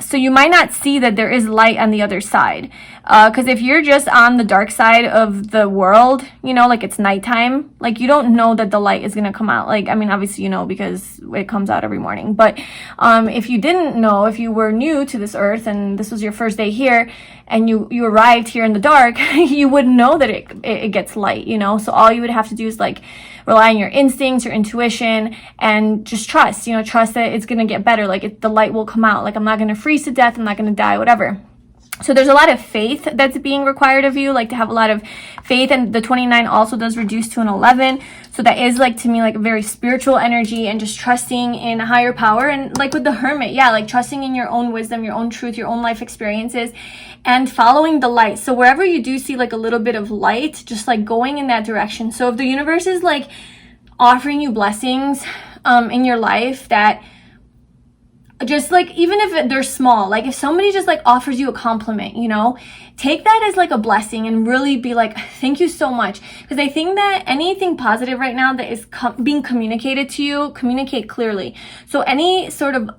So you might not see that there is light on the other side. Because if you're just on the dark side of the world, you know, like it's nighttime, like you don't know that the light is going to come out. Like, I mean, obviously you know because it comes out every morning. But if you didn't know, if you were new to this earth and this was your first day here and you arrived here in the dark, you wouldn't know that it gets light, you know. So all you would have to do is like rely on your instincts, your intuition, and just trust, you know, trust that it's going to get better. Like the light will come out. Like I'm not going to freeze to death. I'm not going to die, whatever. So there's a lot of faith that's being required of you, like to have a lot of faith. And the 29 also does reduce to an 11. So that is like, to me, like a very spiritual energy and just trusting in a higher power. And like with the Hermit, yeah, like trusting in your own wisdom, your own truth, your own life experiences, and following the light. So wherever you do see like a little bit of light, just like going in that direction. So if the universe is like offering you blessings in your life that just like, even if they're small, like if somebody just like offers you a compliment, you know, take that as like a blessing and really be like, thank you so much. Because I think that anything positive right now that is being communicated to you, communicate clearly. So any sort of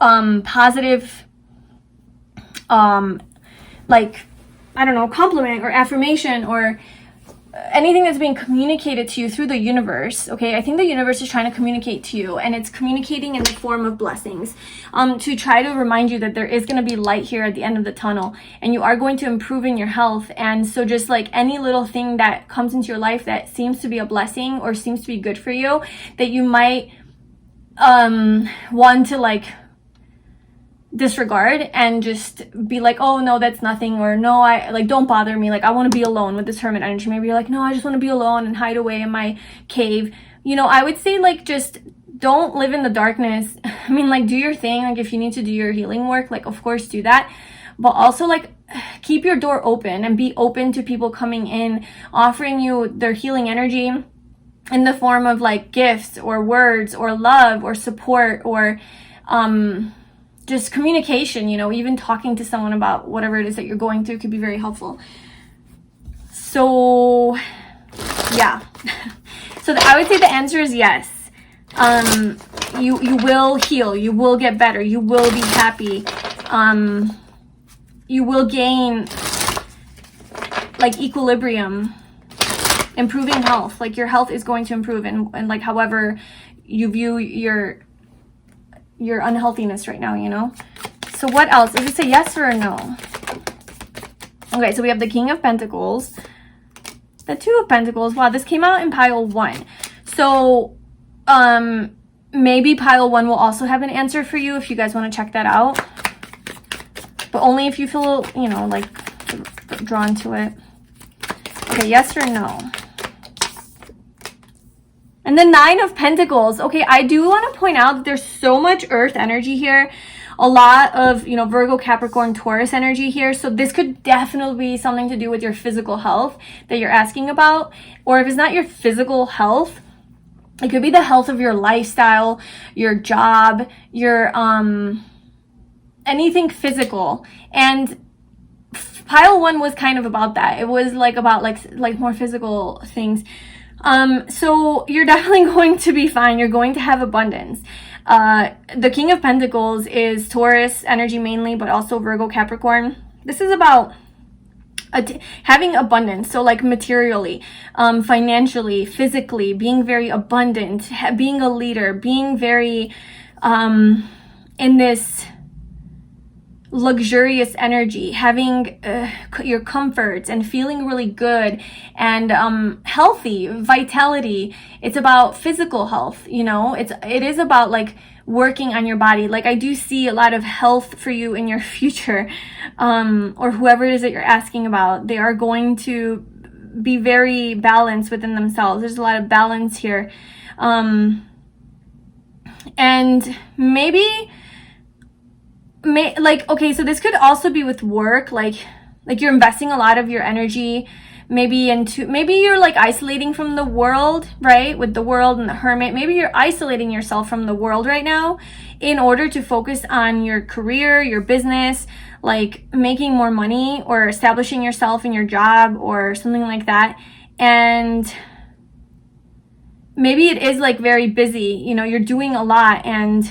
positive like, I don't know, compliment or affirmation or anything that's being communicated to you through the universe, okay? I think the universe is trying to communicate to you, and it's communicating in the form of blessings to try to remind you that there is going to be light here at the end of the tunnel, and you are going to improve in your health. And so just like any little thing that comes into your life that seems to be a blessing or seems to be good for you, that you might want to like disregard and just be like, oh no, that's nothing, or no, I like, don't bother me, like I want to be alone with this hermit energy. Maybe you're like, no, I just want to be alone and hide away in my cave. You know, I would say like just don't live in the darkness. I mean, like do your thing. Like if you need to do your healing work, like of course do that, but also like keep your door open and be open to people coming in, offering you their healing energy in the form of like gifts or words or love or support or just communication, you know, even talking to someone about whatever it is that you're going through could be very helpful. So, yeah. So I would say the answer is yes. You will heal. You will get better. You will be happy. You will gain, like, equilibrium, improving health. Like, your health is going to improve. And like, however you view your unhealthiness right now, you know. So what else? Is this a yes or a no? Okay, so we have the King of Pentacles, the Two of Pentacles. Wow, this came out in pile 1. So maybe pile 1 will also have an answer for you if you guys want to check that out, but only if you feel, you know, like drawn to it. Okay, yes or no? And the Nine of Pentacles. Okay, I do want to point out that there's so much earth energy here. A lot of, you know, Virgo, Capricorn, Taurus energy here. So this could definitely be something to do with your physical health that you're asking about. Or if it's not your physical health, it could be the health of your lifestyle, your job, your anything physical. And pile 1 was kind of about that. It was like about like more physical things. So you're definitely going to be fine. You're going to have abundance. The King of Pentacles is Taurus energy mainly, but also Virgo, Capricorn. This is about having abundance. So like materially, financially, physically, being very abundant, being a leader, being very, in this luxurious energy, having your comforts and feeling really good and healthy, vitality. It's about physical health, you know. It is about like working on your body. Like I do see a lot of health for you in your future, or whoever it is that you're asking about. They are going to be very balanced within themselves. There's a lot of balance here, and maybe like, okay, so this could also be with work, like you're investing a lot of your energy maybe you're like isolating from the world, right? With the World and the Hermit, maybe you're isolating yourself from the world right now in order to focus on your career, your business, like making more money or establishing yourself in your job or something like that. And maybe it is like very busy, you know, you're doing a lot, and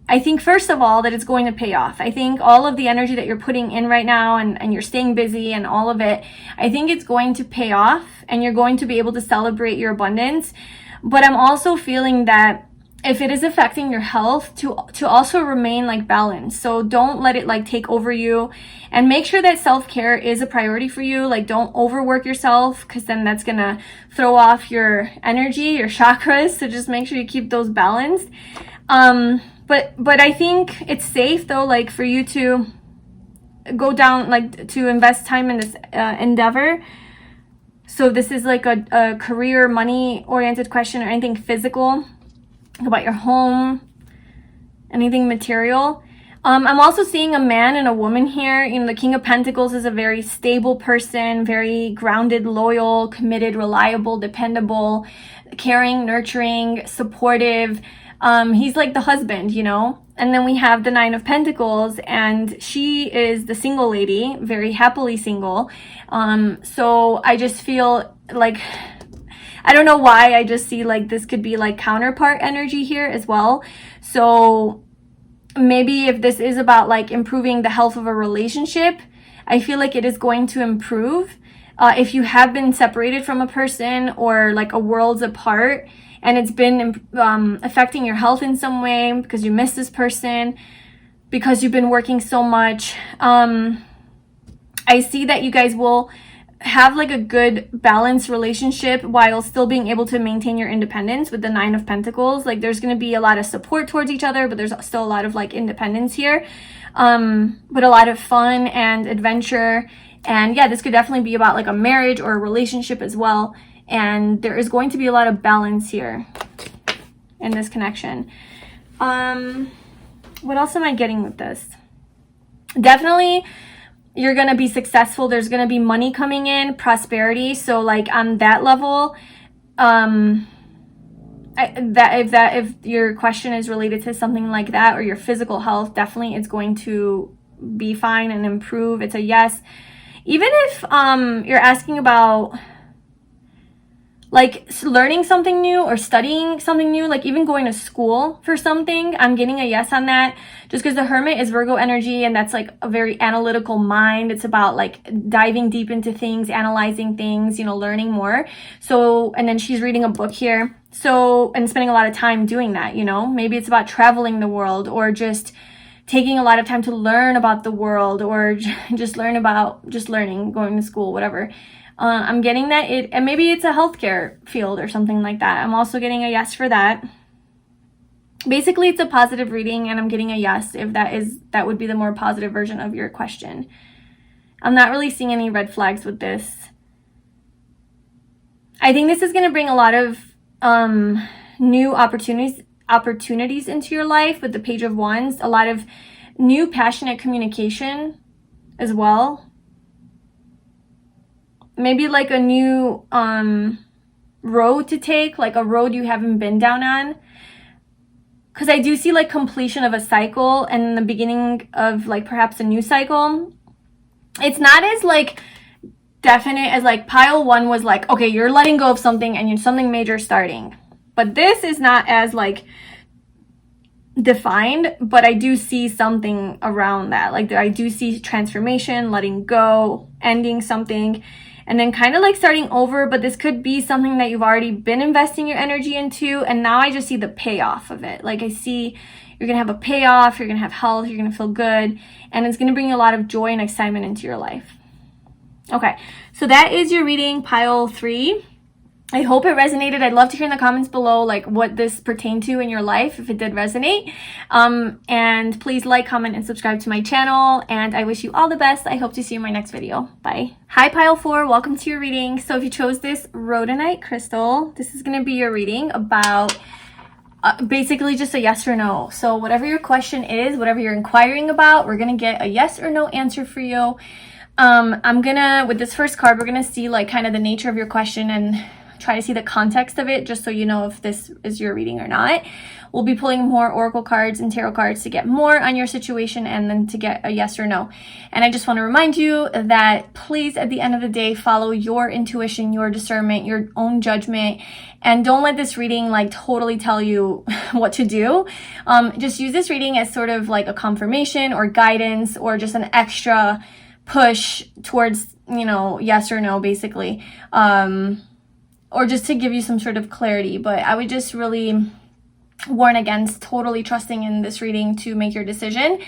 I think first of all that it's going to pay off. I think all of the energy that you're putting in right now and you're staying busy and all of it, I think it's going to pay off and you're going to be able to celebrate your abundance. But I'm also feeling that if it is affecting your health, to also remain like balanced. So don't let it like take over you, and make sure that self-care is a priority for you. Like don't overwork yourself, because then that's gonna throw off your energy, your chakras. So just make sure you keep those balanced. But I think it's safe though, like for you to go down, like to invest time in this endeavor. So this is like a career, money oriented question, or anything physical about your home, anything material. I'm also seeing a man and a woman here. You know, the King of Pentacles is a very stable person, very grounded, loyal, committed, reliable, dependable, caring, nurturing, supportive. He's like the husband, you know. And then we have the Nine of Pentacles, and she is the single lady, very happily single. So I just feel like, I don't know why, I just see like this could be like counterpart energy here as well. So maybe if this is about like improving the health of a relationship, I feel like it is going to improve. If you have been separated from a person or like a worlds apart, and it's been affecting your health in some way because you miss this person, because you've been working so much, I see that you guys will have like a good balanced relationship while still being able to maintain your independence with the Nine of Pentacles. Like there's going to be a lot of support towards each other, but there's still a lot of like independence here, but a lot of fun and adventure. And yeah, this could definitely be about like a marriage or a relationship as well. And there is going to be a lot of balance here in this connection. What else am I getting with this? Definitely you're going to be successful. There's going to be money coming in, prosperity. So like on that level, if your question is related to something like that, or your physical health, definitely it's going to be fine and improve. It's a yes. Even if you're asking about like learning something new or studying something new, like even going to school for something, I'm getting a yes on that, just because the Hermit is Virgo energy, and that's like a very analytical mind. It's about like diving deep into things, analyzing things, you know, learning more. So, and then she's reading a book here, so, and spending a lot of time doing that, you know. Maybe it's about traveling the world, or just taking a lot of time to learn about the world, or just learning, going to school, whatever. I'm getting that and maybe it's a healthcare field or something like that. I'm also getting a yes for that. Basically, it's a positive reading, and I'm getting a yes if that would be the more positive version of your question. I'm not really seeing any red flags with this. I think this is going to bring a lot of new opportunities into your life with the Page of Wands. A lot of new passionate communication as well. Maybe like a new road to take, like a road you haven't been down on. Because I do see like completion of a cycle and the beginning of like perhaps a new cycle. It's not as like definite as like pile one was like, okay, you're letting go of something and you're something major starting. But this is not as like defined, but I do see something around that. Like I do see transformation, letting go, ending something, and then kind of like starting over. But this could be something that you've already been investing your energy into, and now I just see the payoff of it. Like I see you're gonna have a payoff, you're gonna have health, you're gonna feel good, and it's gonna bring a lot of joy and excitement into your life. Okay, so that is your reading, pile 3. I hope it resonated. I'd love to hear in the comments below like what this pertained to in your life, if it did resonate. And please like, comment, and subscribe to my channel. And I wish you all the best. I hope to see you in my next video. Bye. Hi, pile 4. Welcome to your reading. So if you chose this Rhodonite crystal, this is going to be your reading about basically just a yes or no. So whatever your question is, whatever you're inquiring about, we're going to get a yes or no answer for you. With this first card, we're going to see like kind of the nature of your question and try to see the context of it, just so you know if this is your reading or not. We'll be pulling more oracle cards and tarot cards to get more on your situation, and then to get a yes or no. And I just want to remind you that please, at the end of the day, follow your intuition, your discernment, your own judgment, and don't let this reading like totally tell you what to do. Just use this reading as sort of like a confirmation or guidance or just an extra push towards, you know, yes or no, basically, or just to give you some sort of clarity. But I would just really warn against totally trusting in this reading to make your decision.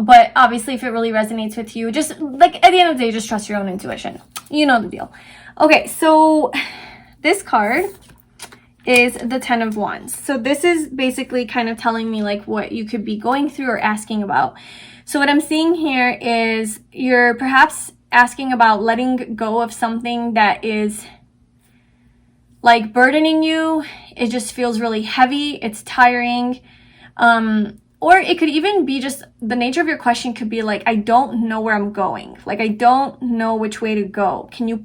But obviously, if it really resonates with you, just like at the end of the day, just trust your own intuition. You know the deal. Okay, so this card is the 10 of Wands. So this is basically kind of telling me like what you could be going through or asking about. So what I'm seeing here is you're perhaps asking about letting go of something that is like burdening you. It just feels really heavy. It's tiring. Or it could even be just the nature of your question could be like, I don't know where I'm going. Like, I don't know which way to go. Can you,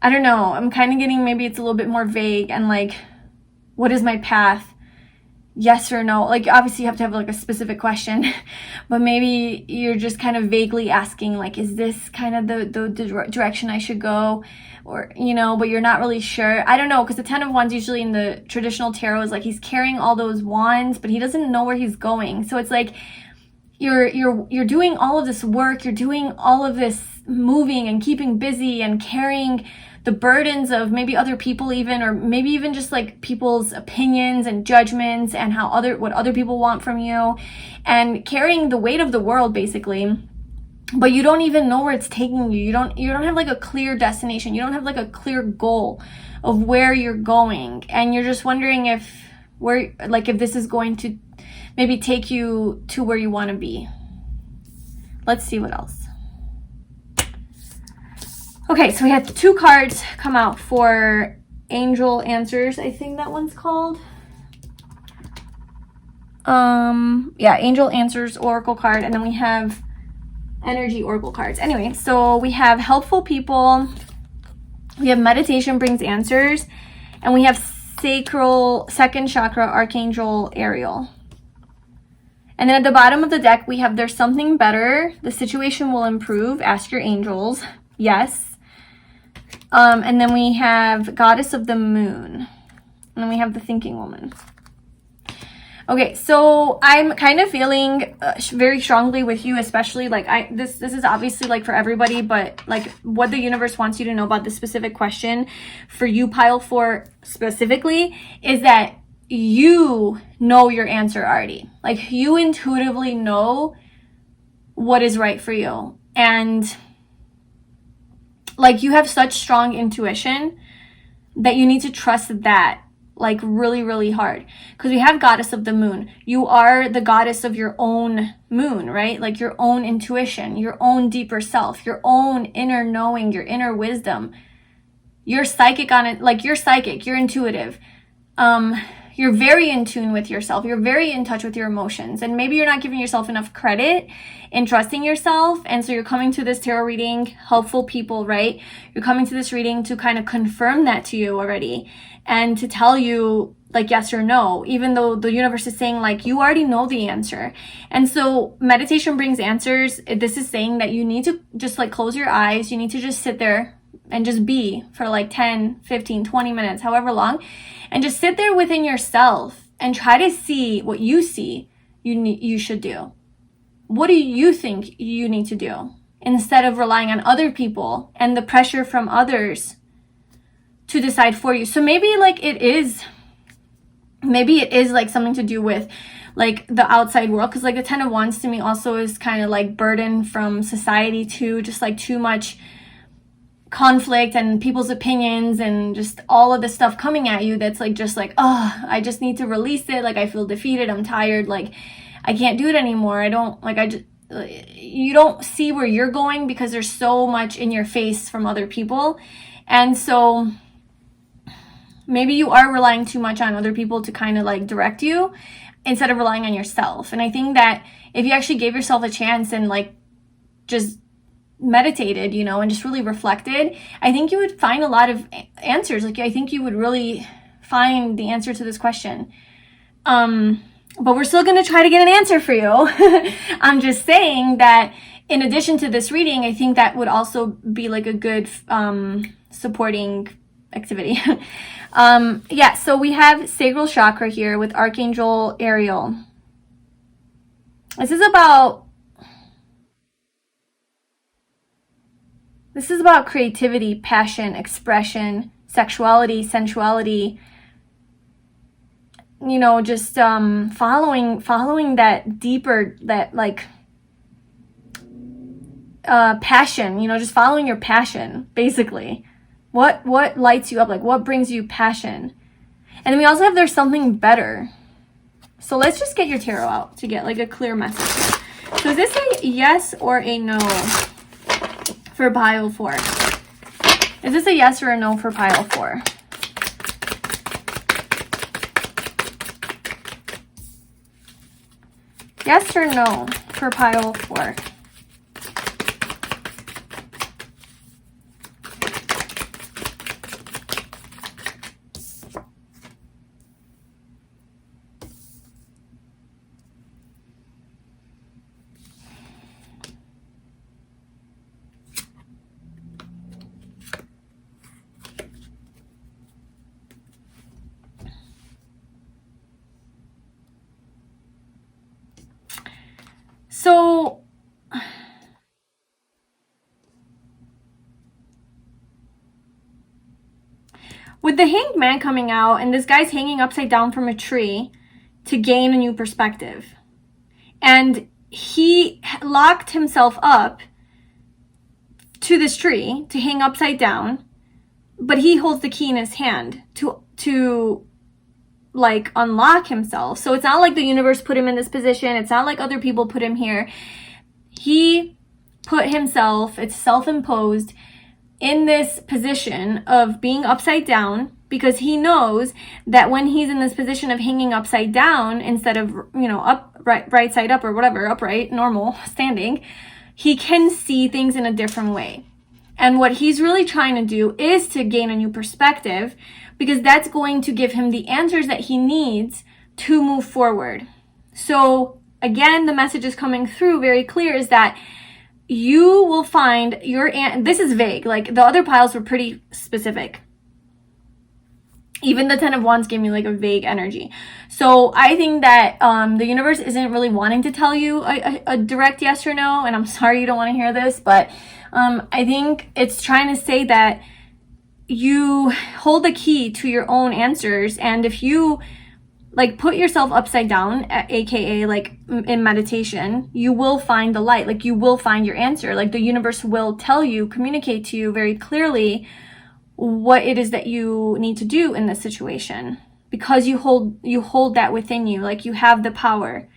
I don't know. I'm kind of getting, maybe it's a little bit more vague and like, what is my path? Yes or no? Like, obviously you have to have like a specific question, but maybe you're just kind of vaguely asking like, is this kind of the direction I should go? Or, you know, but you're not really sure. I don't know, because the 10 of Wands usually in the traditional tarot is like he's carrying all those wands, but he doesn't know where he's going. So it's like you're doing all of this work, you're doing all of this moving and keeping busy and carrying the burdens of maybe other people even, or maybe even just like people's opinions and judgments and what other people want from you, and carrying the weight of the world basically. But you don't even know where it's taking you. You don't have like a clear destination. You don't have like a clear goal of where you're going. And you're just wondering if this is going to maybe take you to where you want to be. Let's see what else. Okay, so we had 2 cards come out for Angel Answers. I think that one's called. Yeah, Angel Answers Oracle card, and then we have Energy Oracle cards. Anyway, so we have Helpful People, we have Meditation Brings Answers, and we have Sacral Second Chakra Archangel Ariel. And then at the bottom of the deck we have There's Something Better, The Situation Will Improve, Ask Your Angels, Yes. And then we have Goddess of the Moon, and then we have the Thinking Woman. Okay, so I'm kind of feeling very strongly with you, especially like this is obviously like for everybody, but like what the universe wants you to know about this specific question for you, pile 4 specifically, is that you know your answer already. Like you intuitively know what is right for you. And like you have such strong intuition that you need to trust that like really, really hard. Because we have Goddess of the Moon. You are the goddess of your own moon, right? Like your own intuition, your own deeper self, your own inner knowing, your inner wisdom. You're psychic on it, like you're psychic, you're intuitive. You're very in tune with yourself. You're very in touch with your emotions. And maybe you're not giving yourself enough credit in trusting yourself. And so you're coming to this tarot reading, Helpful People, right? You're coming to this reading to kind of confirm that to you already. And to tell you like yes or no, even though the universe is saying like you already know the answer. And so Meditation Brings Answers. This is saying that you need to just like close your eyes. You need to just sit there and just be for like 10, 15, 20 minutes, however long. And just sit there within yourself and try to see what you see you should do. What do you think you need to do? Instead of relying on other people and the pressure from others to decide for you. So maybe it is like something to do with like the outside world, because like the 10 of Wands to me also is kind of like burden from society too, just like too much conflict and people's opinions and just all of the stuff coming at you that's like just like, oh, I just need to release it. Like I feel defeated, I'm tired, like I can't do it anymore. You don't see where you're going because there's so much in your face from other people. And so maybe you are relying too much on other people to kind of like direct you instead of relying on yourself. And I think that if you actually gave yourself a chance and like just meditated, you know, and just really reflected, I think you would find a lot of answers. Like I think you would really find the answer to this question. But we're still going to try to get an answer for you. I'm just saying that in addition to this reading, I think that would also be like a good supporting activity. Yeah, so we have sacral chakra here with Archangel Ariel. This is about creativity, passion, expression, sexuality, sensuality, you know, just following that deeper, that like passion, you know, just following your passion, basically. What lights you up, like what brings you passion. And then we also have there's something better. So let's just get your tarot out to get like a clear message. So is this a yes or a no for pile 4? Is this a yes or a no for pile 4? Yes or no for pile 4? So with the Hanged Man coming out, and this guy's hanging upside down from a tree to gain a new perspective. And he locked himself up to this tree to hang upside down, but he holds the key in his hand to like unlock himself. So it's not like the universe put him in this position. It's not like other people put him here. He put himself, it's self-imposed, in this position of being upside down, because he knows that when he's in this position of hanging upside down instead of, you know, right side up or whatever, upright, normal, standing, he can see things in a different way. And what he's really trying to do is to gain a new perspective, because that's going to give him the answers that he needs to move forward. So again, the message is coming through very clear, is that you will find your this is vague. Like the other piles were pretty specific. Even the 10 of Wands gave me like a vague energy. So I think that the universe isn't really wanting to tell you a direct yes or no. And I'm sorry you don't want to hear this, but I think it's trying to say that you hold the key to your own answers. And if you like put yourself upside down, aka like in meditation, you will find the light. Like you will find your answer. Like the universe will tell you, communicate to you very clearly what it is that you need to do in this situation, because you hold that within you. Like you have the power.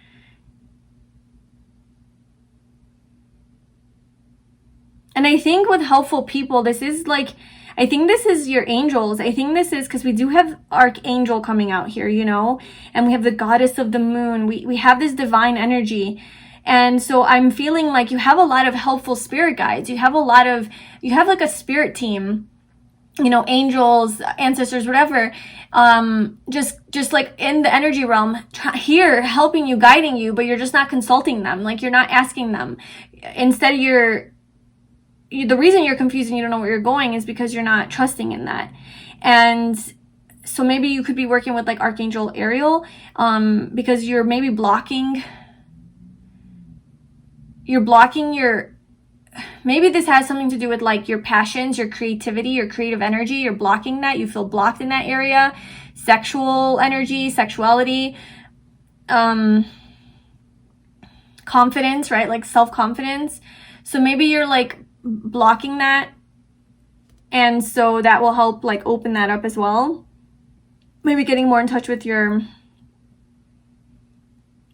And I think with helpful people, this is like, I think this is your angels. I think this is because we do have Archangel coming out here, you know, and we have the goddess of the moon. We have this divine energy. And so I'm feeling like you have a lot of helpful spirit guides. You have like a spirit team, you know, angels, ancestors, whatever. Just like in the energy realm here, helping you, guiding you, but you're just not consulting them. Like you're not asking them. Instead, the reason you're confused and you don't know where you're going is because you're not trusting in that. And so maybe you could be working with like Archangel Ariel, because you're maybe blocking maybe this has something to do with like your passions, your creativity, your creative energy. You're blocking that. You feel blocked in that area. Sexual energy, sexuality, confidence, right? Like self-confidence. So maybe you're like blocking that, and so that will help like open that up as well. Maybe getting more in touch with your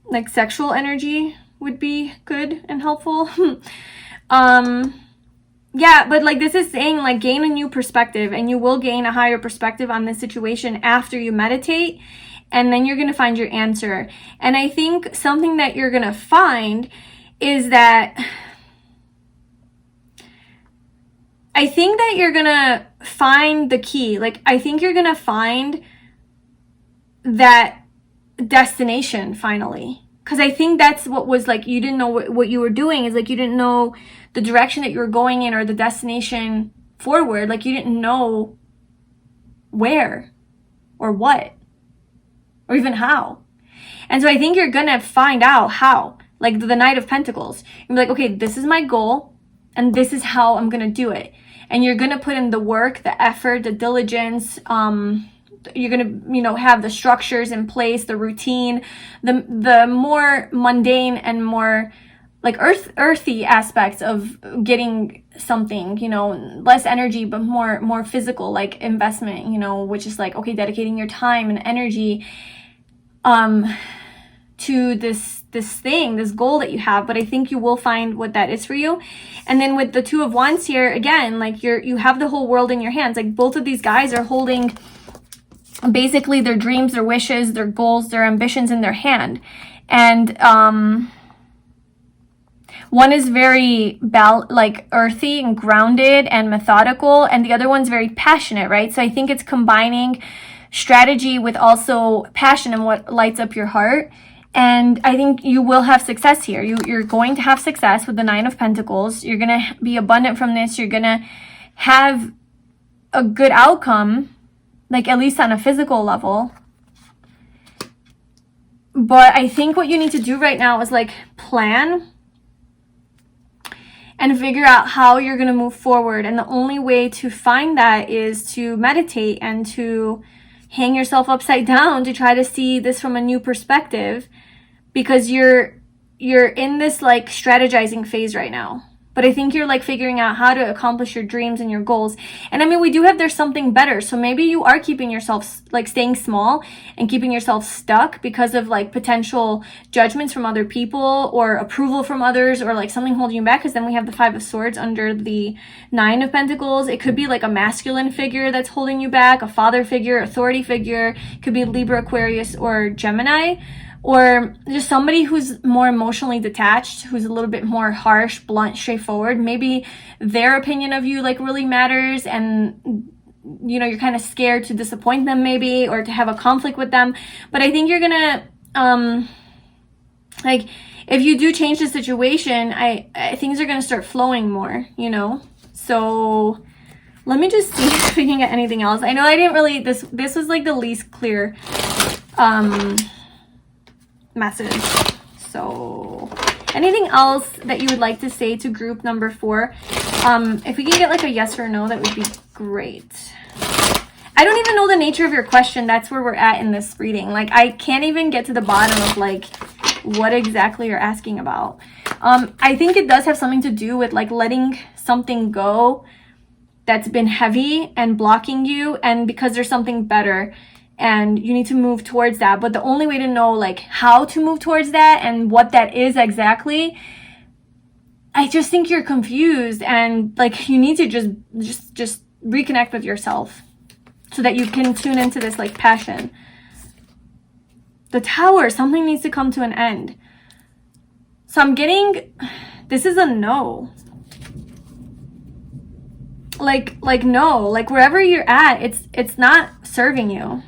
like sexual energy would be good and helpful. Yeah, but like this is saying like gain a new perspective, and you will gain a higher perspective on this situation after you meditate, and then you're going to find your answer. And I think something that you're going to find is that I think that you're going to find the key. Like, I think you're going to find that destination finally. Because I think that's what was like, you didn't know what you were doing, is like you didn't know the direction that you were going in or the destination forward. Like you didn't know where or what or even how. And so I think you're gonna find out how, like the Knight of Pentacles. You're like, okay, this is my goal and this is how I'm gonna do it. And you're gonna put in the work, the effort, the diligence, you're gonna, you know, have the structures in place, the routine, the more mundane and more like earthy aspects of getting something, you know, less energy but more physical, like investment, you know, which is like, okay, dedicating your time and energy to this thing, this goal that you have. But I think you will find what that is for you. And then with the Two of Wands here, again, like you have the whole world in your hands. Like both of these guys are holding basically their dreams, their wishes, their goals, their ambitions in their hand. And one is very like earthy and grounded and methodical, and the other one's very passionate, right? So I think it's combining strategy with also passion and what lights up your heart. And I think you will have success here. You're going to have success with the Nine of Pentacles. You're going to be abundant from this. You're going to have a good outcome, like at least on a physical level. But I think what you need to do right now is like plan and figure out how you're going to move forward. And the only way to find that is to meditate and to hang yourself upside down to try to see this from a new perspective, because you're in this like strategizing phase right now. But I think you're like figuring out how to accomplish your dreams and your goals. And I mean, we do have, there's something better. So maybe you are keeping yourself, like staying small and keeping yourself stuck because of like potential judgments from other people or approval from others, or like something holding you back. Because then we have the Five of Swords under the Nine of Pentacles. It could be like a masculine figure that's holding you back, a father figure, authority figure. It could be Libra, Aquarius, or Gemini. Or just somebody who's more emotionally detached, who's a little bit more harsh, blunt, straightforward. Maybe their opinion of you like really matters, and you know, you're kind of scared to disappoint them maybe, or to have a conflict with them. But I think you're gonna like, if you do change the situation, things are gonna start flowing more, you know. So let me just see if we can get anything else. I know I didn't really, this was like the least clear message. So anything else that you would like to say to group number 4? If we can get like a yes or no, that would be great. I don't even know the nature of your question. That's where we're at in this reading. Like I can't even get to the bottom of like what exactly you're asking about. I think it does have something to do with like letting something go that's been heavy and blocking you, and because there's something better and you need to move towards that. But the only way to know like how to move towards that and what that is exactly, I just think you're confused, and like you need to just reconnect with yourself so that you can tune into this like passion. The Tower, something needs to come to an end. So I'm getting, this is a no. Like no, like wherever you're at, it's not serving you.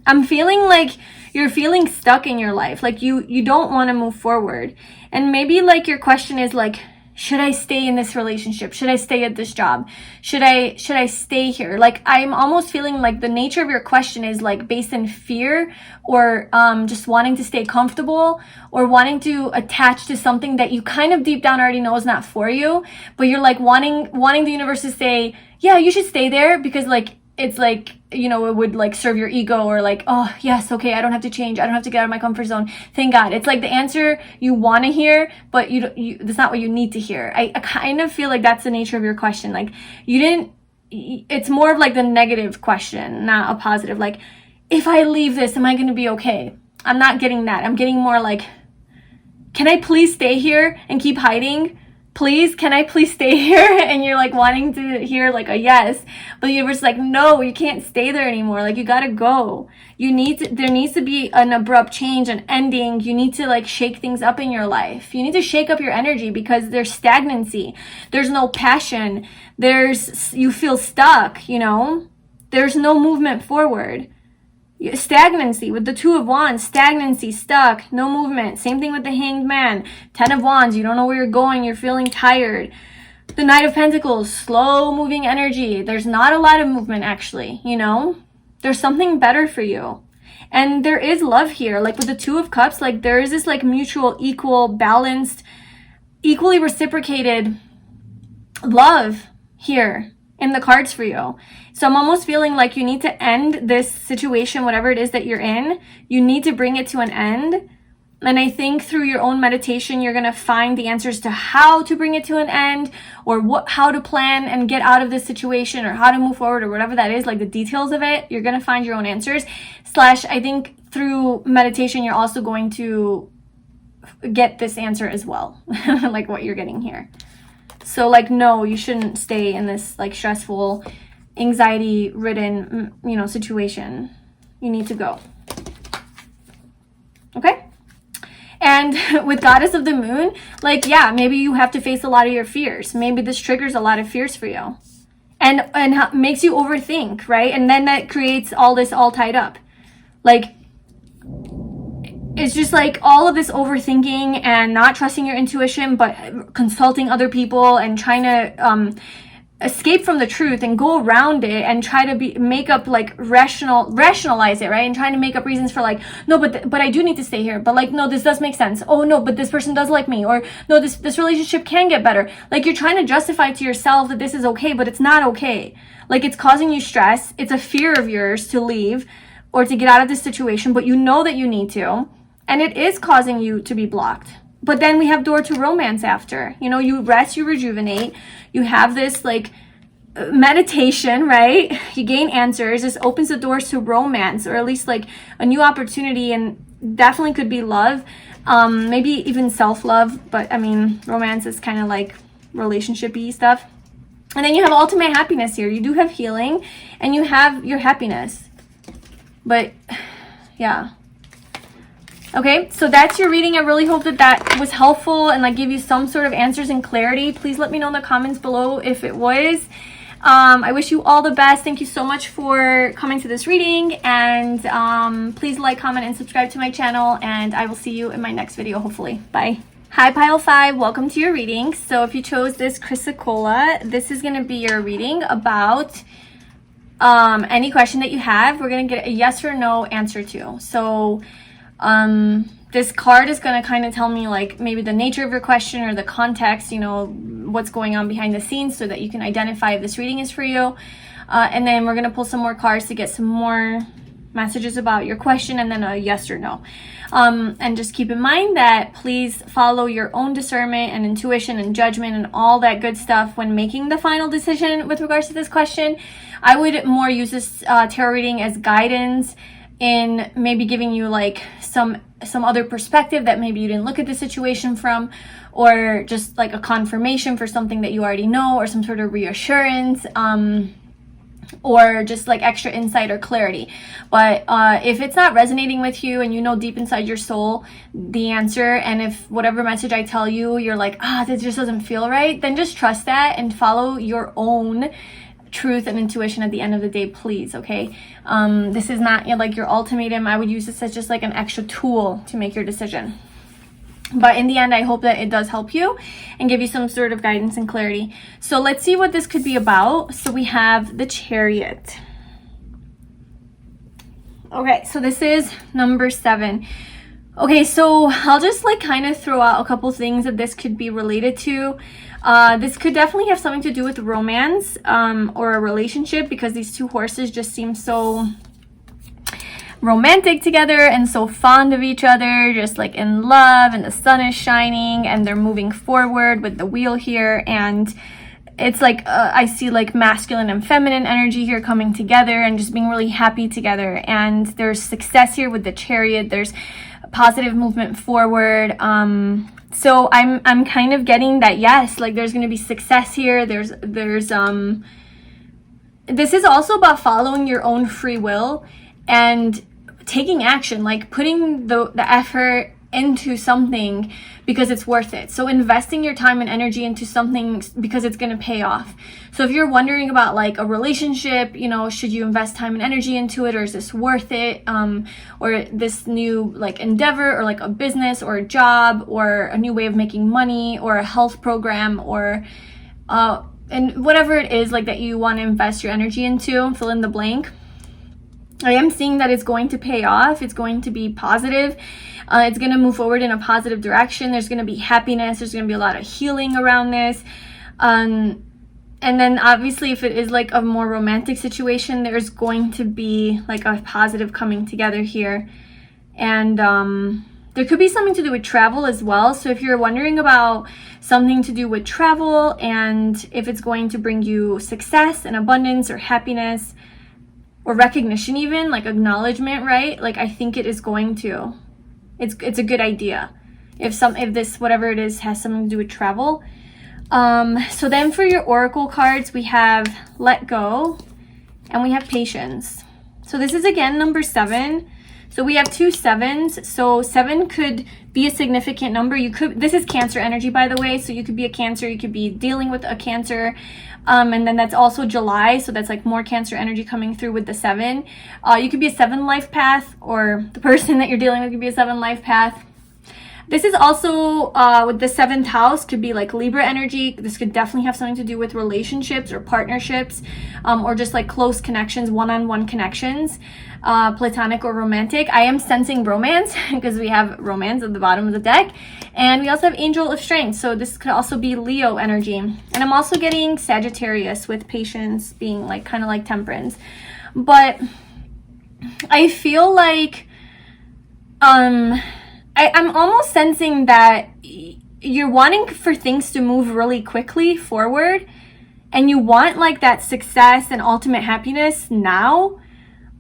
I'm feeling like you're feeling stuck in your life. Like you don't want to move forward. And maybe like your question is like, should I stay in this relationship? Should I stay at this job? Should I stay here? Like I'm almost feeling like the nature of your question is like based in fear, or just wanting to stay comfortable, or wanting to attach to something that you kind of deep down already know is not for you, but you're like wanting the universe to say, yeah, you should stay there because like it's like, you know, it would like serve your ego, or like, oh yes, okay, I don't have to change, I don't have to get out of my comfort zone, thank God. It's like the answer you want to hear, but that's not what you need to hear. I kind of feel like that's the nature of your question. Like it's more of like the negative question, not a positive. Like, if I leave this, am I going to be okay? I'm not getting that. I'm getting more like, can I please stay here and keep hiding? Please, can I please stay here? And you're like wanting to hear like a yes, but the universe is like, no, you can't stay there anymore. Like you gotta go. There needs to be an abrupt change, an ending. You need to like shake things up in your life. You need to shake up your energy because there's stagnancy. There's no passion. You feel stuck, you know? There's no movement forward. Stagnancy with the Two of Wands, stagnancy, stuck, no movement. Same thing with the Hanged Man. 10 of Wands, you don't know where you're going, you're feeling tired. The Knight of Pentacles, slow moving energy. There's not a lot of movement actually, you know? There's something better for you. And there is love here. Like with the Two of Cups, like there is this like mutual, equal, balanced, equally reciprocated love here in the cards for you. So I'm almost feeling like you need to end this situation, whatever it is that you're in. You need to bring it to an end. And I think through your own meditation, you're going to find the answers to how to bring it to an end, or how to plan and get out of this situation, or how to move forward, or whatever that is, like the details of it. You're going to find your own answers. Slash, I think through meditation, you're also going to get this answer as well, like what you're getting here. So like, no, you shouldn't stay in this like stressful, anxiety-ridden, you know, situation. You need to go. Okay? And with Goddess of the Moon, like, yeah, maybe you have to face a lot of your fears. Maybe this triggers a lot of fears for you. And makes you overthink, right? And then that creates all this all tied up. Like, it's just like all of this overthinking and not trusting your intuition, but consulting other people and trying to escape from the truth and go around it and try to make up like rationalize it, right? And trying to make up reasons for like, no, but I do need to stay here. But like, no, this does make sense. Oh no, but this person does like me. Or no, this relationship can get better. Like you're trying to justify to yourself that this is okay, but it's not okay. Like it's causing you stress. It's a fear of yours to leave or to get out of this situation, but you know that you need to. And it is causing you to be blocked. But then we have door to romance after. You know, you rest, you rejuvenate. You have this like meditation, right? You gain answers. This opens the doors to romance, or at least like a new opportunity, and definitely could be love. Maybe even self-love. But I mean, romance is kind of like relationship-y stuff. And then you have ultimate happiness here. You do have healing and you have your happiness. But yeah. Okay, so that's your reading. I really hope that that was helpful and like give you some sort of answers and clarity. Please let me know in the comments below if it was. I wish you all the best. Thank you so much for coming to this reading, and please like, comment, and subscribe to my channel, and I will see you in my next video, hopefully. Bye. Hi Pile 5, welcome to your reading. So if you chose this Chrysocolla, this is going to be your reading about any question that you have. We're going to get a yes or no answer to. So this card is going to kind of tell me like maybe the nature of your question or the context, you know, what's going on behind the scenes, so that you can identify if this reading is for you. And then we're going to pull some more cards to get some more messages about your question, and then a yes or no. And just keep in mind that please follow your own discernment and intuition and judgment and all that good stuff when making the final decision with regards to this question. I would more use this tarot reading as guidance in maybe giving you like some other perspective that maybe you didn't look at the situation from, or just like a confirmation for something that you already know, or some sort of reassurance, or just like extra insight or clarity. But if it's not resonating with you and you know deep inside your soul the answer, and if whatever message I tell you, you're like, this just doesn't feel right, then just trust that and follow your own truth and intuition at the end of the day, please. Okay, this is not like your ultimatum. I would use this as just like an extra tool to make your decision. But in the end, I hope that it does help you and give you some sort of guidance and clarity. So let's see what this could be about. So we have the Chariot. Okay, so this is number 7. Okay, so I'll just like kind of throw out a couple things that this could be related to. This could definitely have something to do with romance or a relationship, because these two horses just seem so romantic together and so fond of each other, just like in love, and the sun is shining and they're moving forward with the wheel here. And it's like I see like masculine and feminine energy here coming together and just being really happy together. And there's success here with the Chariot. There's positive movement forward. So I'm kind of getting that, yes, like there's going to be success here. This is also about following your own free will and taking action, like putting the effort into something because it's worth it. So investing your time and energy into something because it's going to pay off. So if you're wondering about like a relationship, you know, should you invest time and energy into it, or is this worth it? Or this new like endeavor, or like a business or a job or a new way of making money or a health program, or and whatever it is like that you want to invest your energy into, fill in the blank. I am seeing that it's going to pay off. It's going to be positive. It's going to move forward in a positive direction. There's going to be happiness. There's going to be a lot of healing around this. And then obviously if it is like a more romantic situation, there's going to be like a positive coming together here. And there could be something to do with travel as well. So if you're wondering about something to do with travel and if it's going to bring you success and abundance or happiness or recognition, even like acknowledgement, right? Like I think it is going to. It's a good idea if this whatever it is has something to do with travel. So then for your oracle cards, we have let go and we have patience. So this is again number 7. So we have 2 7s. So 7 could be a significant number. This is Cancer energy, by the way. So you could be a Cancer, you could be dealing with a Cancer. And then that's also July. So that's like more Cancer energy coming through with the 7. You could be a 7 life path, or the person that you're dealing with could be a 7 life path. This is also with the 7th house, could be like Libra energy. This could definitely have something to do with relationships or partnerships, or just like close connections, one-on-one connections, platonic or romantic. I am sensing romance because we have romance at the bottom of the deck. And we also have Angel of Strength. So this could also be Leo energy. And I'm also getting Sagittarius with patience being like kind of like Temperance. But I feel like I'm almost sensing that you're wanting for things to move really quickly forward, and you want like that success and ultimate happiness now,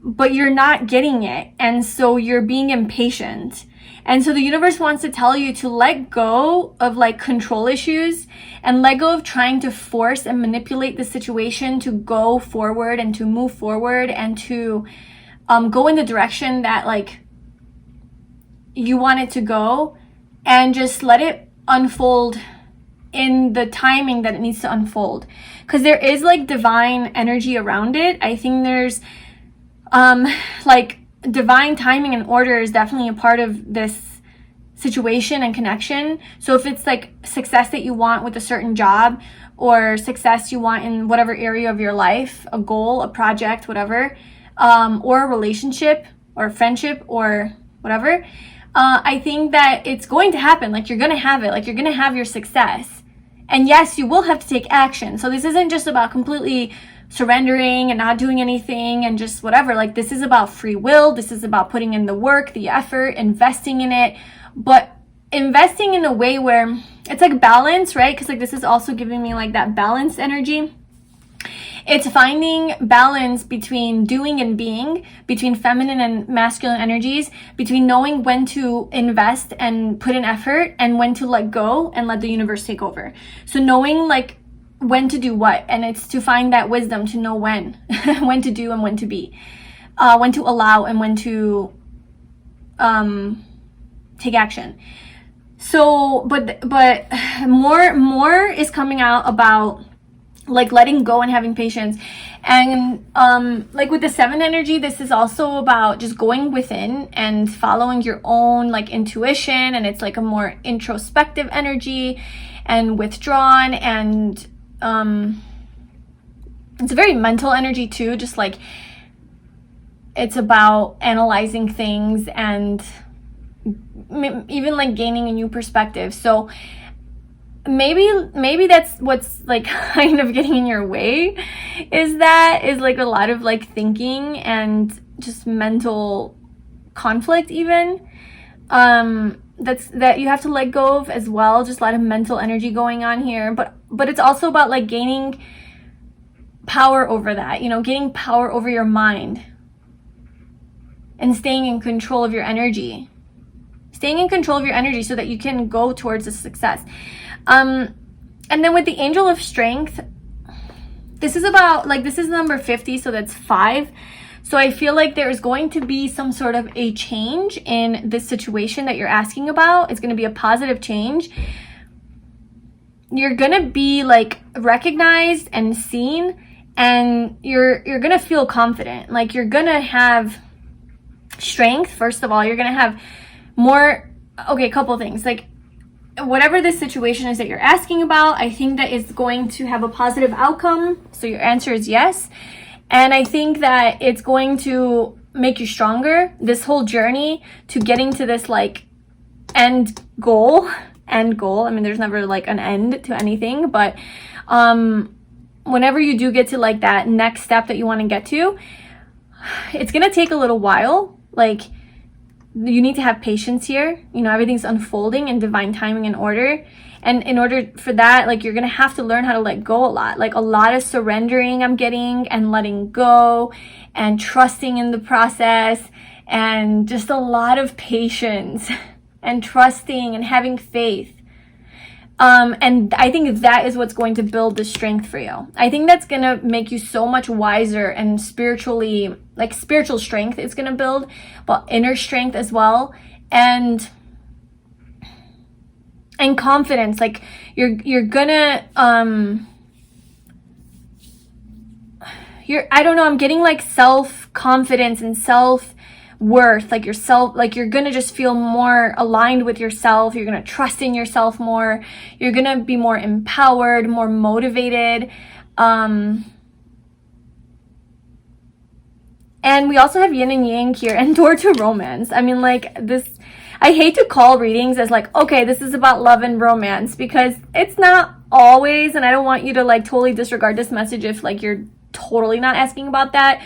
but you're not getting it. And so you're being impatient. And so the universe wants to tell you to let go of like control issues and let go of trying to force and manipulate the situation to go forward and to move forward and to go in the direction that like you want it to go, and just let it unfold in the timing that it needs to unfold, because there is like divine energy around it. I think there's like divine timing and order is definitely a part of this situation and connection. So if it's like success that you want with a certain job, or success you want in whatever area of your life, a goal, a project, whatever, or a relationship or friendship or whatever, I think that it's going to happen. Like you're going to have it, like you're going to have your success. And yes, you will have to take action. So this isn't just about completely surrendering and not doing anything and just whatever. Like this is about free will. This is about putting in the work, the effort, investing in it, but investing in a way where it's like balance, right? Because like this is also giving me like that balanced energy. It's finding balance between doing and being, between feminine and masculine energies, between knowing when to invest and put in effort and when to let go and let the universe take over. So knowing like when to do what, and it's to find that wisdom to know when, when to do and when to be, when to allow and when to take action. So, but more is coming out about like letting go and having patience. And like with the 7 energy, this is also about just going within and following your own like intuition, and it's like a more introspective energy and withdrawn, and it's a very mental energy too, just like it's about analyzing things and even like gaining a new perspective. So maybe that's what's like kind of getting in your way, is like a lot of like thinking and just mental conflict even, that you have to let go of as well. Just a lot of mental energy going on here, but it's also about like gaining power over that, you know, gaining power over your mind and staying in control of your energy, so that you can go towards the success. And then with the Angel of Strength, this is about like, this is number 50, so that's 5. So I feel like there is going to be some sort of a change in this situation that you're asking about. It's going to be a positive change. You're going to be like recognized and seen, and you're going to feel confident. Like you're going to have strength. First of all, you're going to have more, okay, a couple things. Like whatever this situation is that you're asking about, I think that it's going to have a positive outcome. So your answer is yes. And I think that it's going to make you stronger. This whole journey to getting to this like end goal. I mean, there's never like an end to anything, but whenever you do get to like that next step that you want to get to, it's going to take a little while. Like you need to have patience here. You know, everything's unfolding in divine timing and order. And in order for that, like you're going to have to learn how to let go a lot. Like a lot of surrendering I'm getting, and letting go and trusting in the process, and just a lot of patience and trusting and having faith. And I think that is what's going to build the strength for you. I think that's going to make you so much wiser, and spiritually, like spiritual strength it's going to build, but inner strength as well. And confidence. Like you're gonna, I don't know, I'm getting like self-confidence and self-worth, like yourself, like you're gonna just feel more aligned with yourself. You're gonna trust in yourself more. You're gonna be more empowered, more motivated. And we also have yin and yang here, and door to romance. I mean, like this, I hate to call readings as like, okay, this is about love and romance, because it's not always, and I don't want you to like totally disregard this message if like you're totally not asking about that.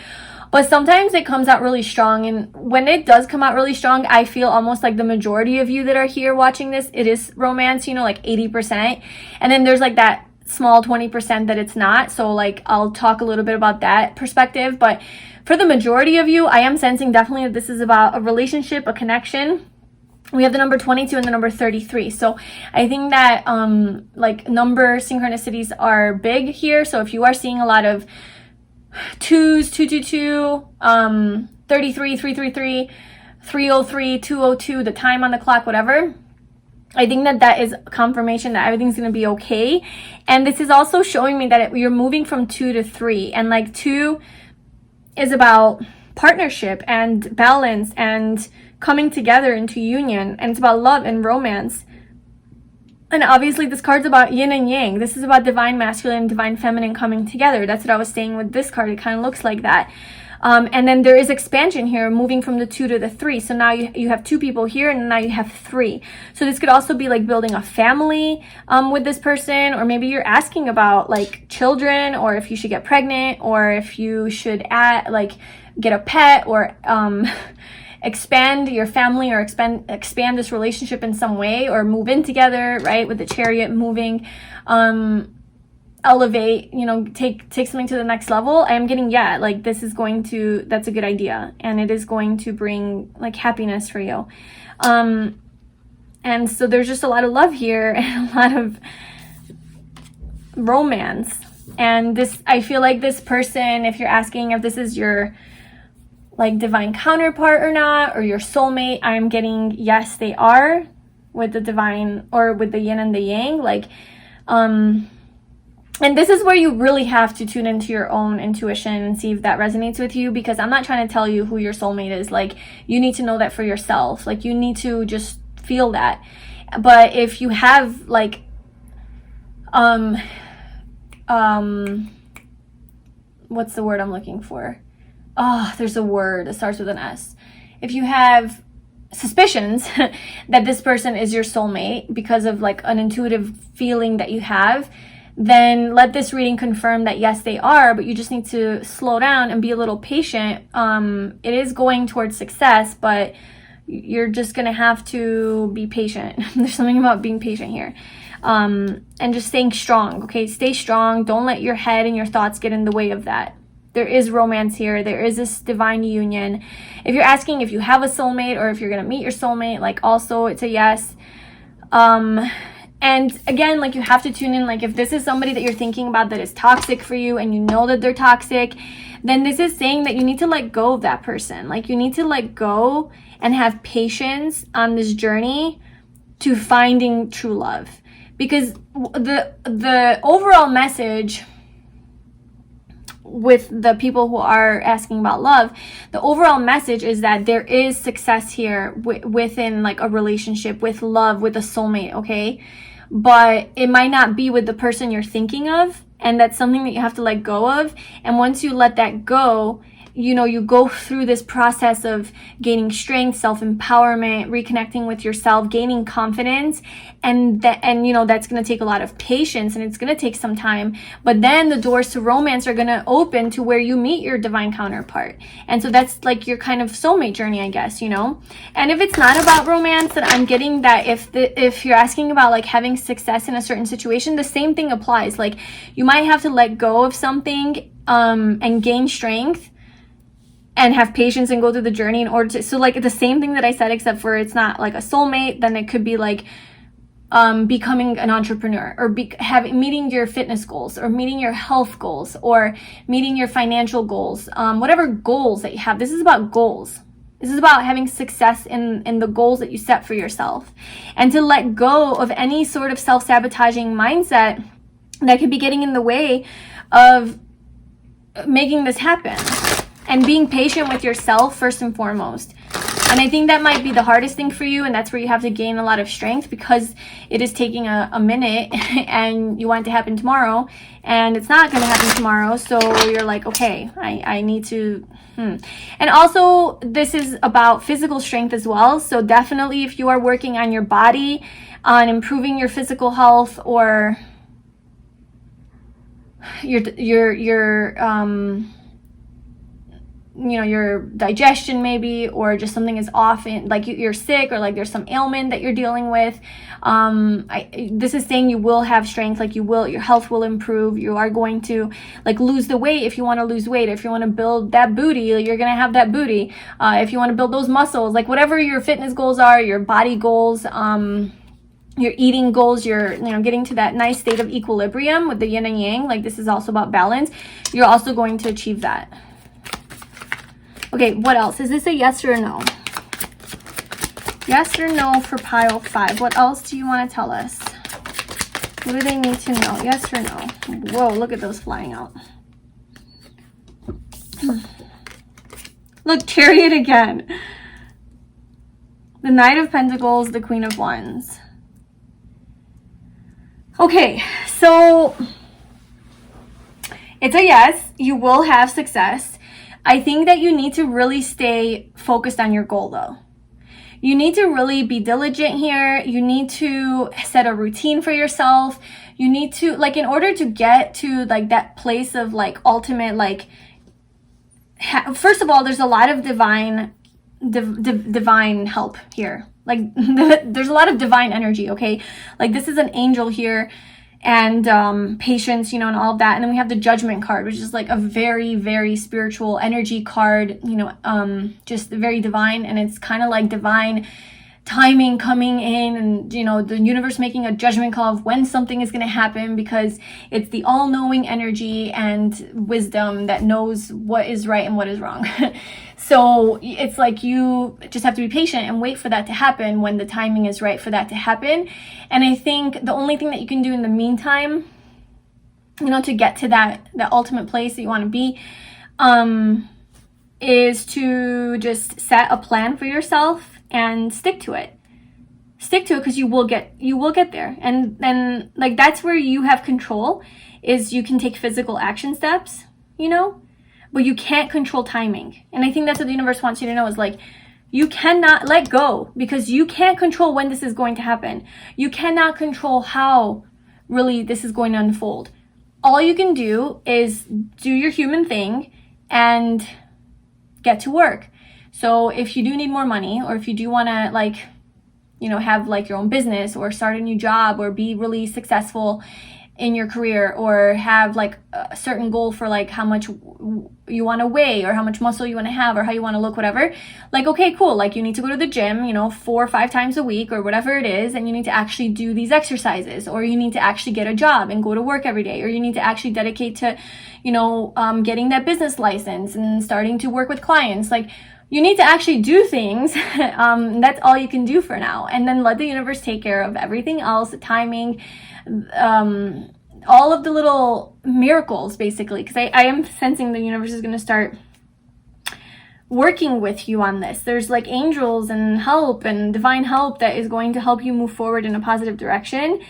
But sometimes it comes out really strong, and when it does come out really strong, I feel almost like the majority of you that are here watching this, it is romance, you know, like 80%. And then there's like that small 20% that it's not. So like I'll talk a little bit about that perspective. But for the majority of you, I am sensing definitely that this is about a relationship, a connection. We have the number 22 and the number 33. So I think that like number synchronicities are big here. So if you are seeing a lot of 2s, 222, 33, 333, 303, 202, the time on the clock, whatever, I think that that is confirmation that everything's going to be okay. And this is also showing me that you're moving from 2 to 3. And like 2 is about partnership and balance and coming together into union, and it's about love and romance. And obviously this card's about yin and yang. This is about divine masculine and divine feminine coming together. That's what I was saying with this card. It kind of looks like that. And then there is expansion here, moving from the 2 to the 3. So now you have 2 people here, and now you have 3. So this could also be like building a family with this person, or maybe you're asking about like children, or if you should get pregnant, or if you should get a pet, or expand your family, or expand this relationship in some way, or move in together, right? With the Chariot moving, elevate, you know, take something to the next level. I am getting, yeah, like this is going to, that's a good idea, and it is going to bring like happiness for you. And so there's just a lot of love here and a lot of romance. And this, I feel like this person, if you're asking if this is your like divine counterpart or not, or your soulmate, I'm getting yes, they are, with the divine, or with the yin and the yang. Like and this is where you really have to tune into your own intuition and see if that resonates with you, because I'm not trying to tell you who your soulmate is. Like you need to know that for yourself. Like you need to just feel that. But if you have like what's the word I'm looking for? Oh, there's a word that starts with an S. If you have suspicions that this person is your soulmate because of like an intuitive feeling that you have, then let this reading confirm that yes, they are, but you just need to slow down and be a little patient. It is going towards success, but you're just gonna have to be patient. There's something about being patient here. And just staying strong, okay? Stay strong. Don't let your head and your thoughts get in the way of that. There is romance here. There is this divine union. If you're asking if you have a soulmate or if you're going to meet your soulmate, like also it's a yes. And again, like, you have to tune in. Like, if this is somebody that you're thinking about that is toxic for you and you know that they're toxic, then this is saying that you need to let go of that person. Like, you need to let go and have patience on this journey to finding true love. Because the overall message with the people who are asking about love, the overall message is that there is success here within like a relationship, with love, with a soulmate, okay? But it might not be with the person you're thinking of, and that's something that you have to let go of. And once you let that go, you know, you go through this process of gaining strength, self-empowerment, reconnecting with yourself, gaining confidence, and you know, that's going to take a lot of patience, and it's going to take some time. But then the doors to romance are going to open to where you meet your divine counterpart. And so that's like your kind of soulmate journey, I guess, you know. And if it's not about romance, then I'm getting that if you're asking about like having success in a certain situation, the same thing applies. Like, you might have to let go of something and gain strength and have patience and go through the journey in order to, so like the same thing that I said, except for it's not like a soulmate, then it could be like becoming an entrepreneur, or meeting your fitness goals, or meeting your health goals, or meeting your financial goals, whatever goals that you have. This is about goals. This is about having success in the goals that you set for yourself, and to let go of any sort of self-sabotaging mindset that could be getting in the way of making this happen. And being patient with yourself first and foremost. And I think that might be the hardest thing for you, and that's where you have to gain a lot of strength, because it is taking a minute and you want it to happen tomorrow, and it's not going to happen tomorrow. So you're like, okay, I need to And also, this is about physical strength as well. So definitely, if you are working on your body, on improving your physical health, or your digestion maybe, or just something is off, in like you're sick, or like there's some ailment that you're dealing with, this is saying you will have strength. Like, your health will improve. You are going to like lose the weight if you want to lose weight. If you want to build that booty, you're gonna have that booty. If you want to build those muscles, like whatever your fitness goals are, your body goals, your eating goals, you're getting to that nice state of equilibrium with the yin and yang. Like, this is also about balance. You're also going to achieve that. Okay, what else? Is this a yes or a no? Yes or no for pile 5. What else do you want to tell us? What do they need to know? Yes or no? Whoa, look at those flying out. Look, Chariot again. The Knight of Pentacles, the Queen of Wands. Okay, so it's a yes. You will have success. I think that you need to really stay focused on your goal, though. You need to really be diligent here. You need to set a routine for yourself. You need to, like, in order to get to like that place of like ultimate, like, first of all, there's a lot of divine help here. Like, there's a lot of divine energy, okay? Like, this is an angel here, and patience, and all of that. And then we have the Judgment card, which is like a very, very spiritual energy card, just very divine. And it's kind of like divine timing coming in, and the universe making a judgment call of when something is going to happen, because it's the all-knowing energy and wisdom that knows what is right and what is wrong. So it's like you just have to be patient and wait for that to happen when the timing is right for that to happen. And I think the only thing that you can do in the meantime, to get to that ultimate place that you want to be, is to just set a plan for yourself and stick to it. Stick to it, because you will get there. And then, like, that's where you have control, is you can take physical action steps, but you can't control timing. And I think that's what the universe wants you to know, is like, you cannot let go, because you can't control when this is going to happen. You cannot control how really this is going to unfold. All you can do is do your human thing and get to work. So if you do need more money, or if you do want to have like your own business, or start a new job, or be really successful in your career, or have like a certain goal for like how much you want to weigh, or how much muscle you want to have, or how you want to look, whatever, like, okay, cool, like you need to go to the gym, you know, 4 or 5 times a week or whatever it is, and you need to actually do these exercises, or you need to actually get a job and go to work every day, or you need to actually dedicate to, you know, getting that business license and starting to work with clients. Like, you need to actually do things. That's all you can do for now, and then let the universe take care of everything else, the timing, all of the little miracles, basically, because I am sensing the universe is going to start working with you on this. There's like angels and help and divine help that is going to help you move forward in a positive direction.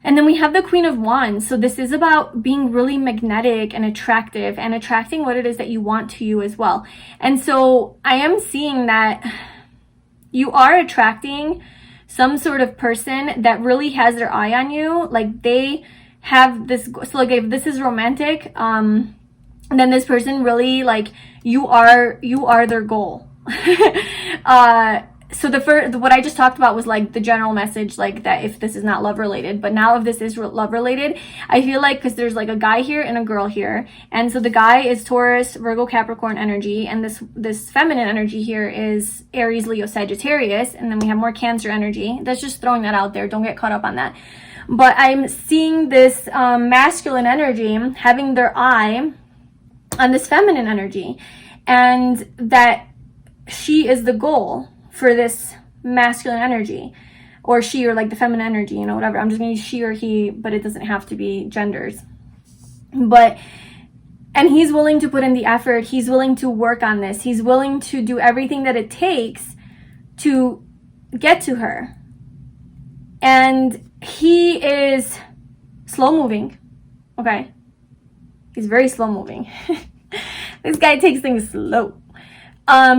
And then we have the Queen of Wands. So this is about being really magnetic and attractive, and attracting what it is that you want to you as well. And so I am seeing that you are attracting some sort of person that really has their eye on you. Like, they have this, so like if this is romantic, then this person really, like, you are their goal. So what I just talked about was like the general message, like that if this is not love related, but now if this is love related, I feel like, because there's like a guy here and a girl here, and so the guy is Taurus, Virgo, Capricorn energy, and this feminine energy here is Aries, Leo, Sagittarius, and then we have more Cancer energy. That's just throwing that out there, don't get caught up on that. But I'm seeing this masculine energy having their eye on this feminine energy, and that she is the goal for this masculine energy, or she, or like the feminine energy, you know, whatever. I'm just going to use she or he, but it doesn't have to be genders. But, and he's willing to put in the effort. He's willing to work on this. He's willing to do everything that it takes to get to her. And he is slow moving. Okay. He's very slow moving. This guy takes things slow.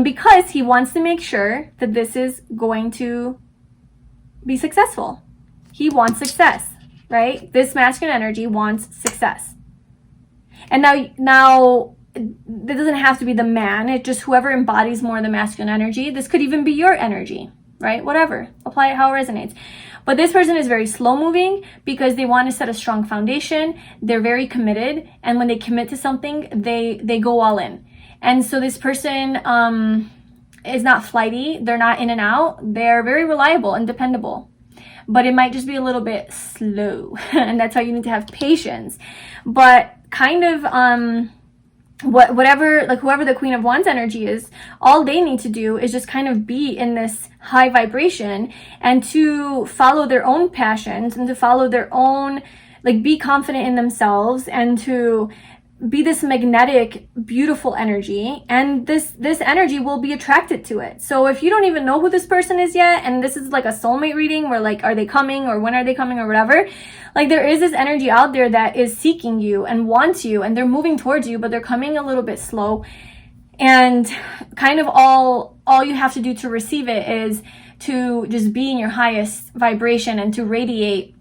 Because he wants to make sure that this is going to be successful. He wants success, right? This masculine energy wants success. And now it doesn't have to be the man. It just whoever embodies more of the masculine energy. This could even be your energy, right? Whatever. Apply it how it resonates. But this person is very slow moving because they want to set a strong foundation. They're very committed. And when they commit to something, they go all in. And so this person is not flighty. They're not in and out. They're very reliable and dependable. But it might just be a little bit slow. And that's how you need to have patience. But kind of whatever, like whoever the Queen of Wands energy is, all they need to do is just kind of be in this high vibration and to follow their own passions and to follow their own, like, be confident in themselves and to be this magnetic, beautiful energy, and this energy will be attracted to it. So if you don't even know who this person is yet, and this is like a soulmate reading where like, are they coming, or when are they coming, or whatever, like there is this energy out there that is seeking you and wants you, and they're moving towards you, but they're coming a little bit slow. And kind of all you have to do to receive it is to just be in your highest vibration and to radiate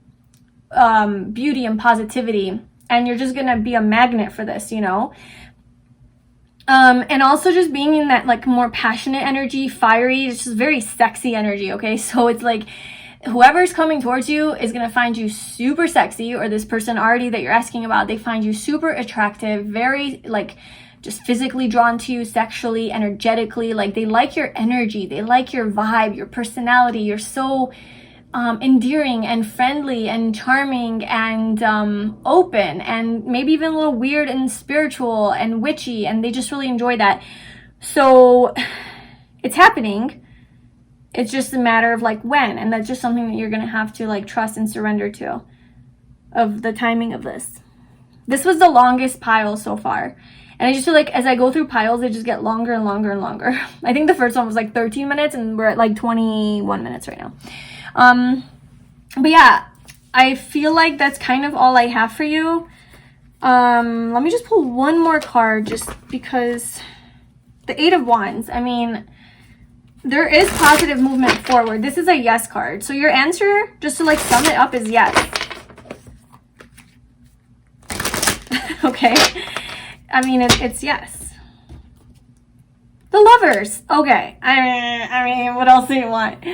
beauty and positivity. And you're just going to be a magnet for this, you know? And also just being in that like more passionate energy, fiery, it's just very sexy energy, okay? So it's like whoever's coming towards you is going to find you super sexy, or this person already that you're asking about, they find you super attractive, very like just physically drawn to you, sexually, energetically. Like they like your energy, they like your vibe, your personality. You're so endearing and friendly and charming and open, and maybe even a little weird and spiritual and witchy, and they just really enjoy that. So it's happening. It's just a matter of like when, and that's just something that you're gonna have to like trust and surrender to, of the timing of this. This was the longest pile so far, and I just feel like as I go through piles, they just get longer and longer and longer. I think the first one was like 13 minutes, and we're at like 21 minutes right now. But yeah, I feel like that's kind of all I have for you. Let me just pull one more card, just because the 8 of Wands, I mean, there is positive movement forward. This is a yes card. So your answer, just to like sum it up, is yes. Okay. I mean, it's yes. The Lovers. Okay. I mean, what else do you want?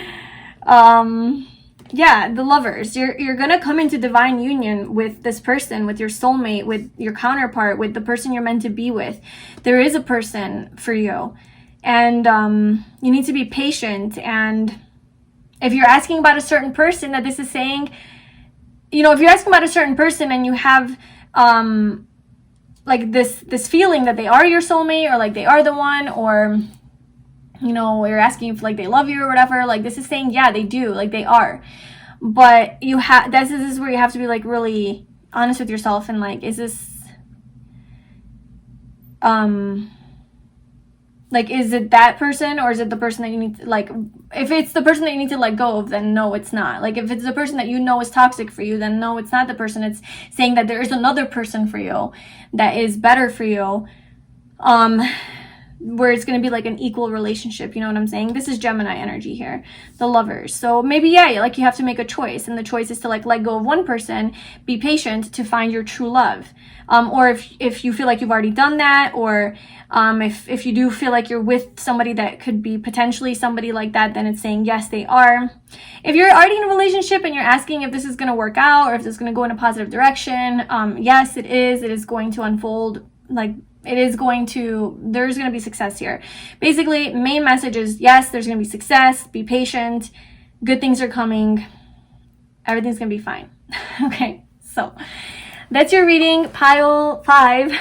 yeah, the lovers. You're gonna come into divine union with this person, with your soulmate, with your counterpart, with the person you're meant to be with. There is a person for you, and you need to be patient. And if you're asking about a certain person, that this is saying, you know, if you're asking about a certain person and you have like this feeling that they are your soulmate, or like they are the one, or you know, you're asking if like they love you or whatever, like this is saying, yeah, they do, like they are. But you have, this is where you have to be like really honest with yourself, and like, is this like, is it that person, or is it the person that you need to, like, if it's the person that you need to let go of, then no, it's not. Like, if it's the person that you know is toxic for you, then no, it's not the person. It's saying that there is another person for you that is better for you, where it's going to be like an equal relationship. You know what I'm saying? This is Gemini energy here, the lovers. So maybe, yeah, like you have to make a choice, and the choice is to like let go of one person, be patient to find your true love. Or if you feel like you've already done that, or if you do feel like you're with somebody that could be potentially somebody like that, then it's saying yes, they are. If you're already in a relationship and you're asking if this is going to work out, or if this is going to go in a positive direction, yes, it is. It is going to unfold, like it is going to, there's going to be success here. Basically, main message is yes, there's going to be success. Be patient. Good things are coming. Everything's going to be fine. Okay, so that's your reading, pile 5.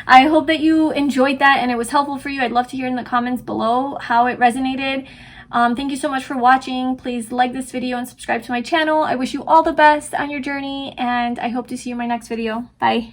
I hope that you enjoyed that and it was helpful for you. I'd love to hear in the comments below how it resonated. Thank you so much for watching. Please like this video and subscribe to my channel. I wish you all the best on your journey, and I hope to see you in my next video. Bye.